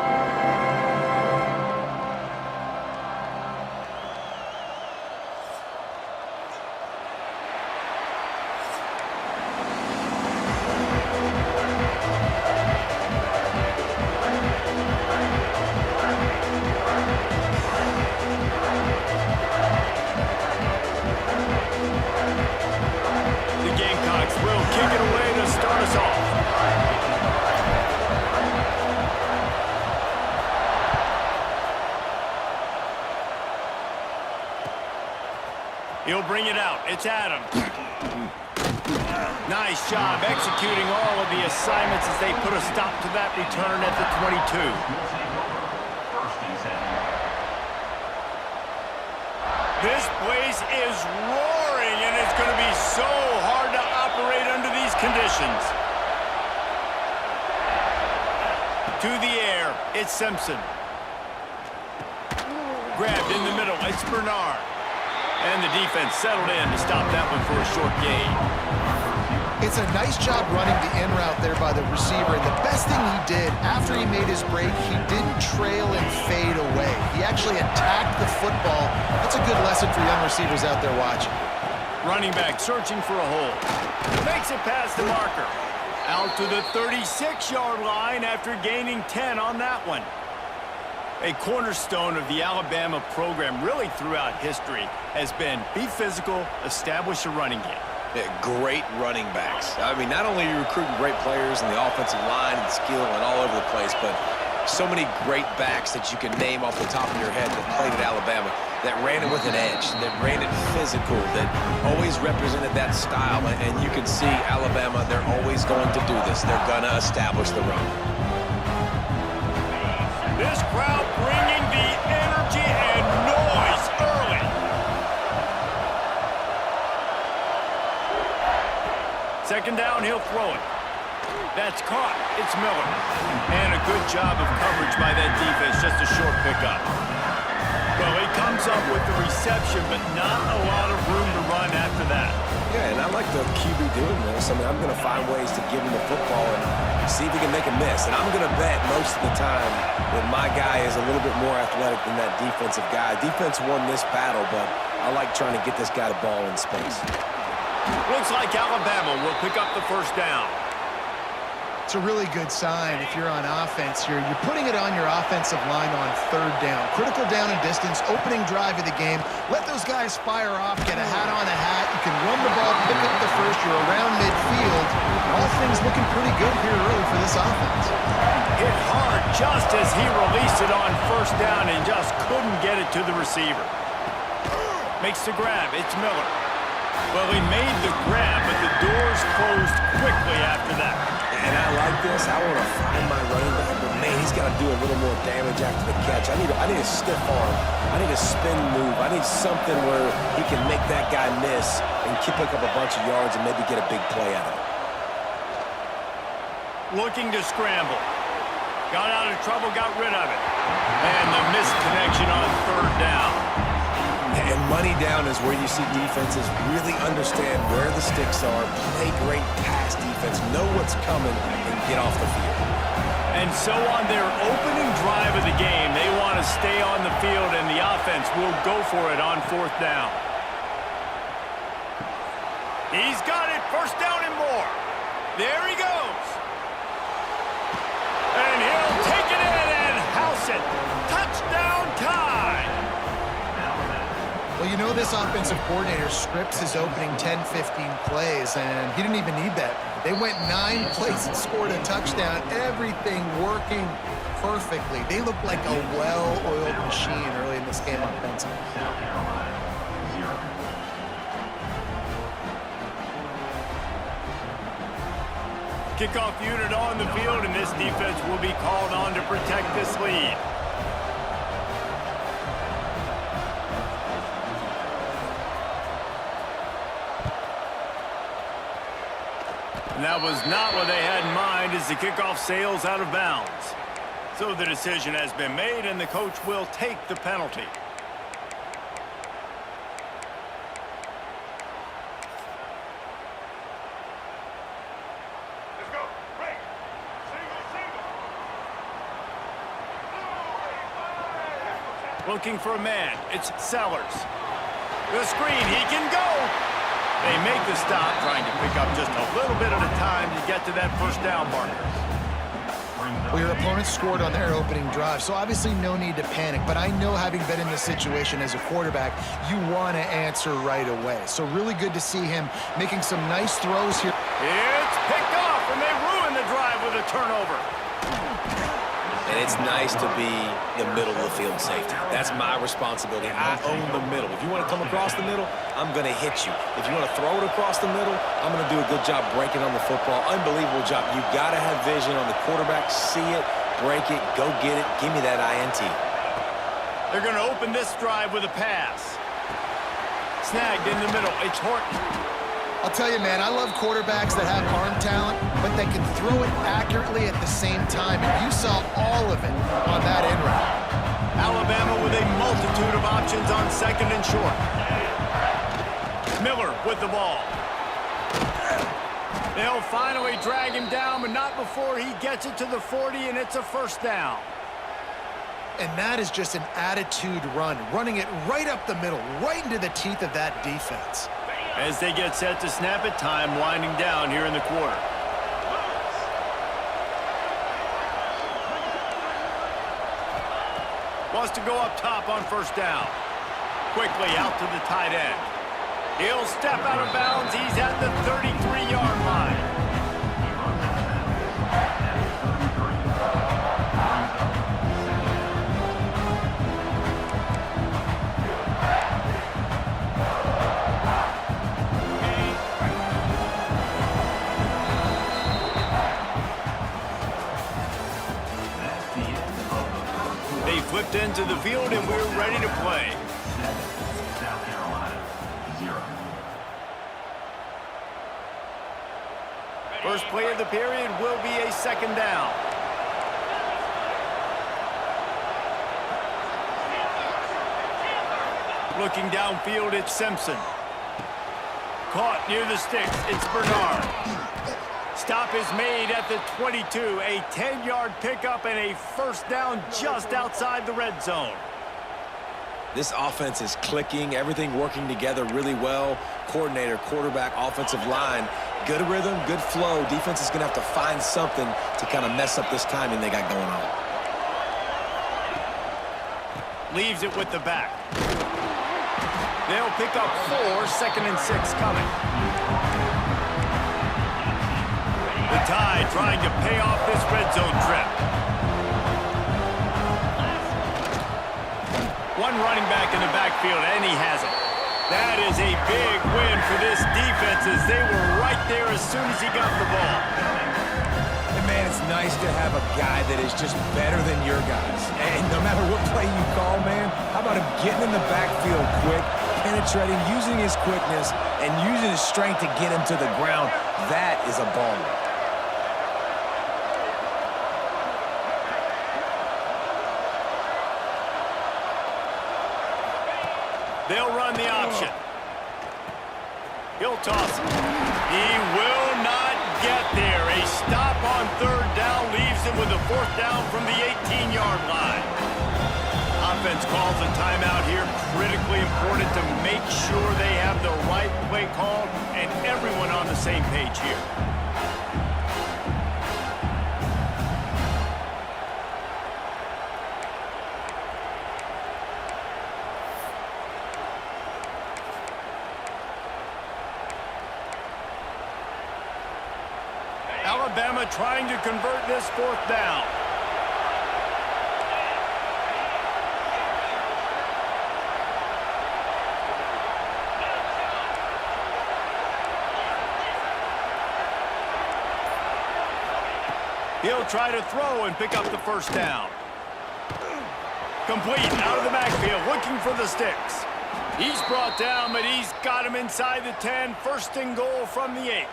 He'll bring it out. It's Adams. Nice job executing all of the assignments as they put a stop to that return at the 22. This place is roaring, and it's going to be so hard to operate under these conditions. To the air, it's Simpson. Grabbed in the middle, it's Bernard. And the defense settled in to stop that one for a short gain. It's a nice job running the in route there by the receiver. And the best thing he did after he made his break, he didn't trail and fade away. He actually attacked the football. That's a good lesson for young receivers out there watching. Running back searching for a hole. Makes it past the marker. Out to the 36-yard line after gaining 10 on that one. A cornerstone of the Alabama program really throughout history has been be physical, establish a running game. Yeah, great running backs. I mean, not only are you recruiting great players in the offensive line and skill and all over the place, but so many great backs that you can name off the top of your head that played at Alabama, that ran it with an edge, that ran it physical, that always represented that style. And you can see Alabama, they're always going to do this. They're going to establish the run. This crowd bringing the energy and noise early. Second down, he'll throw it. That's caught. It's Miller. And a good job of coverage by that defense, just a short pickup. Well, he comes up with the reception, but not a lot of room to run after that. Yeah, and I like the QB doing this. I mean, I'm going to find ways to give him the football and see if he can make a miss. And I'm going to bet most of the time that my guy is a little bit more athletic than that defensive guy. Defense won this battle, but I like trying to get this guy the ball in space. Looks like Alabama will pick up the first down. It's a really good sign if you're on offense here. You're putting it on your offensive line on third down. Critical down and distance, opening drive of the game. Let those guys fire off, get a hat on a hat. You can run the ball, pick up the first. You're around midfield. All things looking pretty good here early for this offense. Hit hard just as he released it on first down and just couldn't get it to the receiver. Makes the grab. It's Miller. Well, he made the grab, but the doors closed quickly after that. And I like this. I want to find my running back, but man, he's got to do a little more damage after the catch. I need a stiff arm. I need a spin move. I need something where he can make that guy miss and pick up a bunch of yards and maybe get a big play out of it. Looking to scramble. Got out of trouble, got rid of it. And the missed connection on third down. And money down is where you see defenses really understand where the sticks are, play great pass defense, know what's coming, and get off the field. And so on their opening drive of the game, they want to stay on the field, and the offense will go for it on fourth down. He's got it, first down and more. There he goes. And he'll take it in and house it. Touchdown time. Well, you know this offensive coordinator scripts his opening 10, 15 plays, and he didn't even need that. They went 9 plays and scored a touchdown. Everything working perfectly. They look like a well-oiled machine early in this game offensively. Kickoff unit on the field, and this defense will be called on to protect this lead. And that was not what they had in mind as the kickoff sails out of bounds. So the decision has been made, and the coach will take the penalty. Let's go. Break. Single. Looking for a man. It's Sellers. The screen. He can go. They make the stop, trying to pick up just a little bit at a time to get to that first down marker. Well, your opponent scored on their opening drive, so obviously no need to panic. But I know, having been in this situation as a quarterback, you want to answer right away. So really good to see him making some nice throws here. It's picked off, and they ruin the drive with a turnover. And it's nice to be the middle of the field safety. That's my responsibility. I own the middle. If you want to come across the middle, I'm going to hit you. If you want to throw it across the middle, I'm going to do a good job breaking on the football. Unbelievable job. You got to have vision on the quarterback. See it, break it, go get it. Give me that INT. They're going to open this drive with a pass. Snagged in the middle. It's Horton. I'll tell you, man, I love quarterbacks that have arm talent, but they can throw it accurately at the same time, and you saw all of it on that end route. Alabama with a multitude of options on second and short. Miller with the ball. They'll finally drag him down, but not before he gets it to the 40, and it's a first down. And that is just an attitude run, running it right up the middle, right into the teeth of that defense. As they get set to snap it, time winding down here in the quarter. Wants to go up top on first down. Quickly out to the tight end. He'll step out of bounds. He's at the 33-yard line. They flipped into the field, and we're ready to play. South Carolina, 0. First play of the period will be a second down. Looking downfield, it's Simpson. Caught near the sticks, it's Bernard. Stop is made at the 22, a 10-yard pickup and a first down just outside the red zone. This offense is clicking, everything working together really well. Coordinator, quarterback, offensive line, good rhythm, good flow. Defense is going to have to find something to kind of mess up this timing they got going on. Leaves it with the back. They'll pick up 4, second and 6 coming. The Tide trying to pay off this red zone trip. One running back in the backfield, and he has it. That is a big win for this defense, as they were right there as soon as he got the ball. And man, it's nice to have a guy that is just better than your guys. And no matter what play you call, man, how about him getting in the backfield quick, penetrating, using his quickness, and using his strength to get him to the ground? That is a baller. They'll run the option. He'll toss it. He will not get there. A stop on third down leaves him with a fourth down from the 18-yard line. Offense calls a timeout here. Critically important to make sure they have the right play called and everyone on the same page here. Alabama trying to convert this fourth down. He'll try to throw and pick up the first down. Complete out of the backfield, looking for the sticks. He's brought down, but he's got him inside the 10. First and goal from the 8.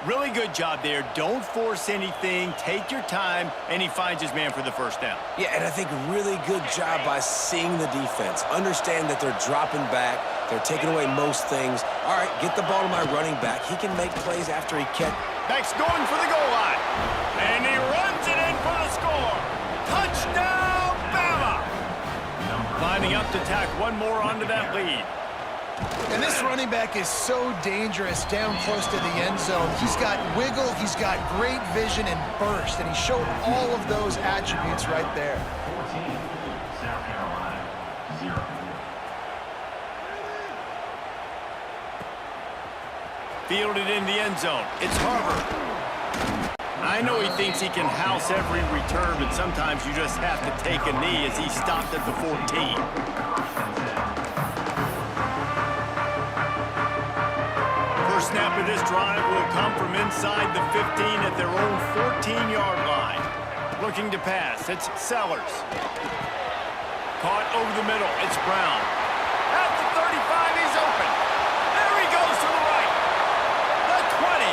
Really good job there. Don't force anything. Take your time, and he finds his man for the first down. Yeah, and I think really good job by seeing the defense. Understand that they're dropping back. They're taking away most things. All right, get the ball to my running back. He can make plays after he catch. Back's going for the goal line. And he runs it in for the score. Touchdown, Bama! Lining up to tack one more onto that lead. And this running back is so dangerous down close to the end zone. He's got wiggle, he's got great vision and burst, and he showed all of those attributes right there. 14, South Carolina, 0. Fielded in the end zone. It's Harvard. I know he thinks he can house every return, but sometimes you just have to take a knee as he stopped at the 14. First snap of this drive will come from inside the 15 at their own 14-yard line. Looking to pass, it's Sellers. Caught over the middle, it's Brown. At the 35, he's open. There he goes to the right. The 20.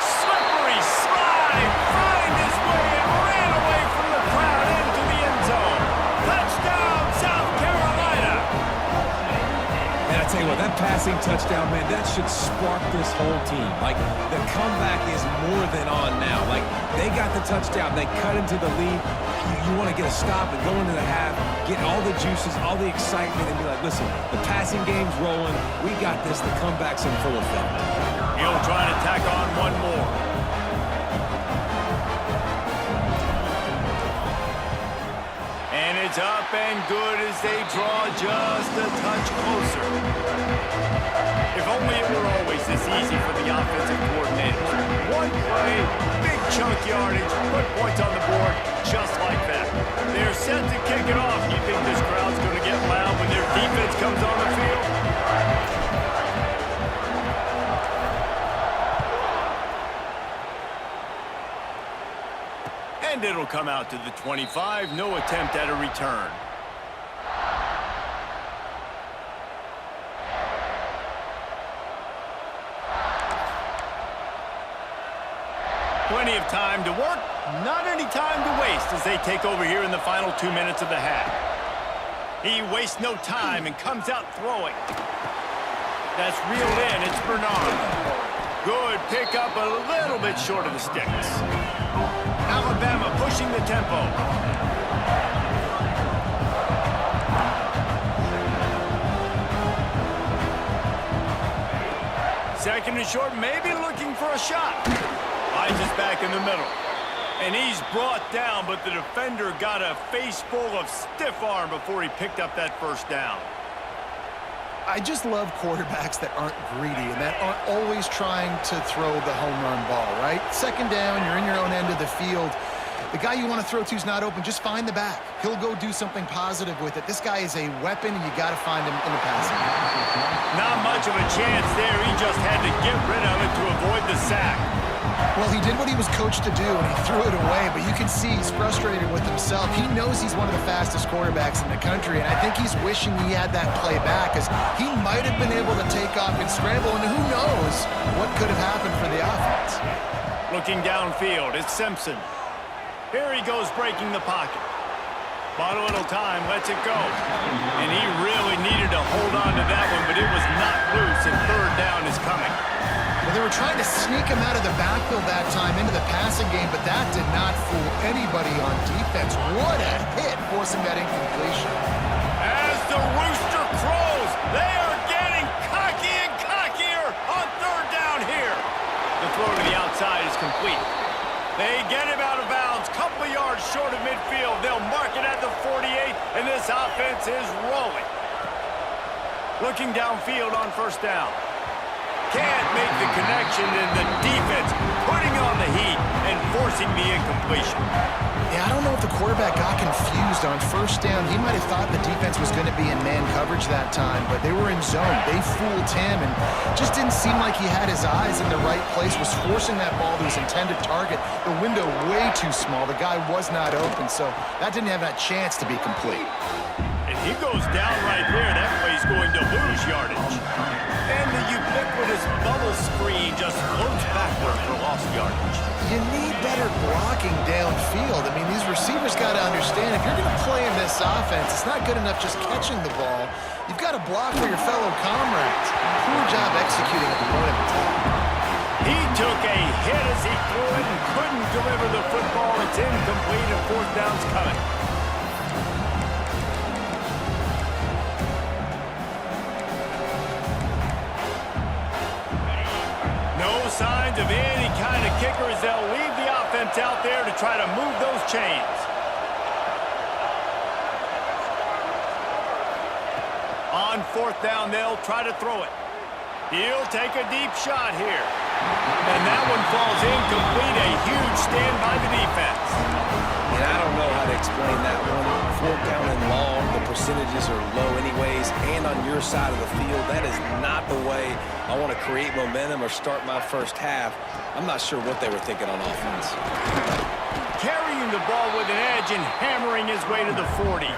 Slippery slide, find his way and ran away from the crowd into the end zone. Touchdown, South Carolina. And I tell you what, that passing touchdown, man, that should spark this whole team. Like, the comeback is more than on now. Like, they got the touchdown. They cut into the lead. You want to get a stop and go into the half, get all the juices, all the excitement, and be like, listen, the passing game's rolling. We got this. The comeback's in full effect. He'll try to tack on one more. And it's up and good as they draw just a touch closer. If only it were always this easy for the offensive coordinators. One play, big chunk yardage, put points on the board just like that. They're set to kick it off. You think this crowd's going to get loud when their defense comes on the field? And it'll come out to the 25. No attempt at a return. Plenty of time to work, not any time to waste as they take over here in the final 2 minutes of the half. He wastes no time and comes out throwing. That's reeled in, it's Bernard. Good pickup, a little bit short of the sticks. Alabama pushing the tempo. Second and short, maybe looking for a shot. Finds us back in the middle. And he's brought down, but the defender got a face full of stiff arm before he picked up that first down. I just love quarterbacks that aren't greedy and that aren't always trying to throw the home run ball, right? Second down, you're in your own end of the field. The guy you want to throw to is not open. Just find the back. He'll go do something positive with it. This guy is a weapon, and you got to find him in the passing game. Not much of a chance there. He just had to get rid of it to avoid the sack. Well, he did what he was coached to do, and he threw it away, but you can see he's frustrated with himself. He knows he's one of the fastest quarterbacks in the country, and I think he's wishing he had that play back, because he might have been able to take off and scramble, and who knows what could have happened for the offense. Looking downfield, it's Simpson. Here he goes breaking the pocket. Bought a little time, lets it go. And he really needed to hold on to that one, but it was not loose, and third down is coming. Well, they were trying to sneak him out of the backfield that time into the passing game, but that did not fool anybody on defense. What a hit, forcing that incompletion. As the rooster crows, they are getting cocky and cockier on third down here. The throw to the outside is complete. They get him out of bounds, couple of yards short of midfield. They'll mark it at the 48, and this offense is rolling. Looking downfield on first down. Can't make the connection, and the defense putting on the heat and forcing the incompletion. Yeah, I don't know if the quarterback got confused on first down. He might have thought the defense was going to be in man coverage that time, but they were in zone. They fooled him, and just didn't seem like he had his eyes in the right place, was forcing that ball to his intended target. The window way too small. The guy was not open, so that didn't have that chance to be complete. And he goes down right there. That play's going to lose yardage. And the ubiquitous this bubble screen just floats backward for lost yardage. You need better blocking downfield. I mean, these receivers got to understand, if you're going to play in this offense, it's not good enough just catching the ball. You've got to block for your fellow comrades. Poor job executing at the point of attack. He took a hit as he threw it and couldn't deliver the football. It's incomplete and fourth down's coming. No signs of any kind of kicker as they'll leave the offense out there to try to move those chains. On fourth down, they'll try to throw it. He'll take a deep shot here. And that one falls incomplete. A huge stand by the defense. And I don't know how to explain that one. Fourth down and long, the percentages are low anyways, and on your side of the field, that is not the way I want to create momentum or start my first half. I'm not sure what they were thinking on offense. Carrying the ball with an edge and hammering his way to the 40.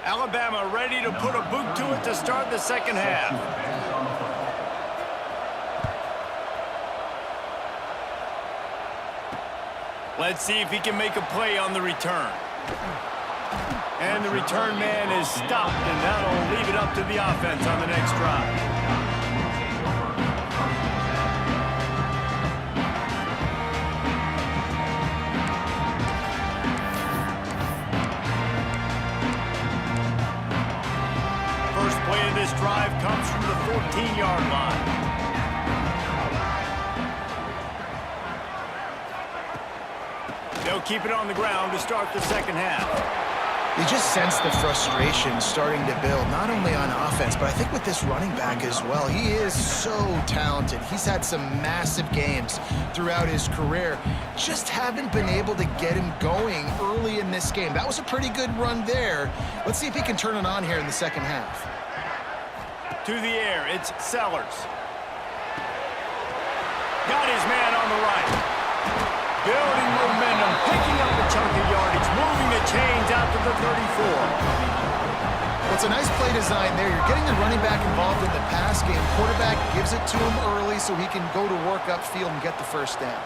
Alabama ready to put a boot to it to start the second half. Let's see if he can make a play on the return. And the return man is stopped, and that'll leave it up to the offense on the next drive. This drive comes from the 14-yard line. They'll keep it on the ground to start the second half. You just sense the frustration starting to build, not only on offense, but I think with this running back as well. He is so talented. He's had some massive games throughout his career. Just haven't been able to get him going early in this game. That was a pretty good run there. Let's see if he can turn it on here in the second half. To the air, it's Sellers. Got his man on the right. Building momentum, picking up a chunk of yardage, moving the chains out to the 34. Well, it's a nice play design there. You're getting the running back involved in the pass game. Quarterback gives it to him early so he can go to work upfield and get the first down.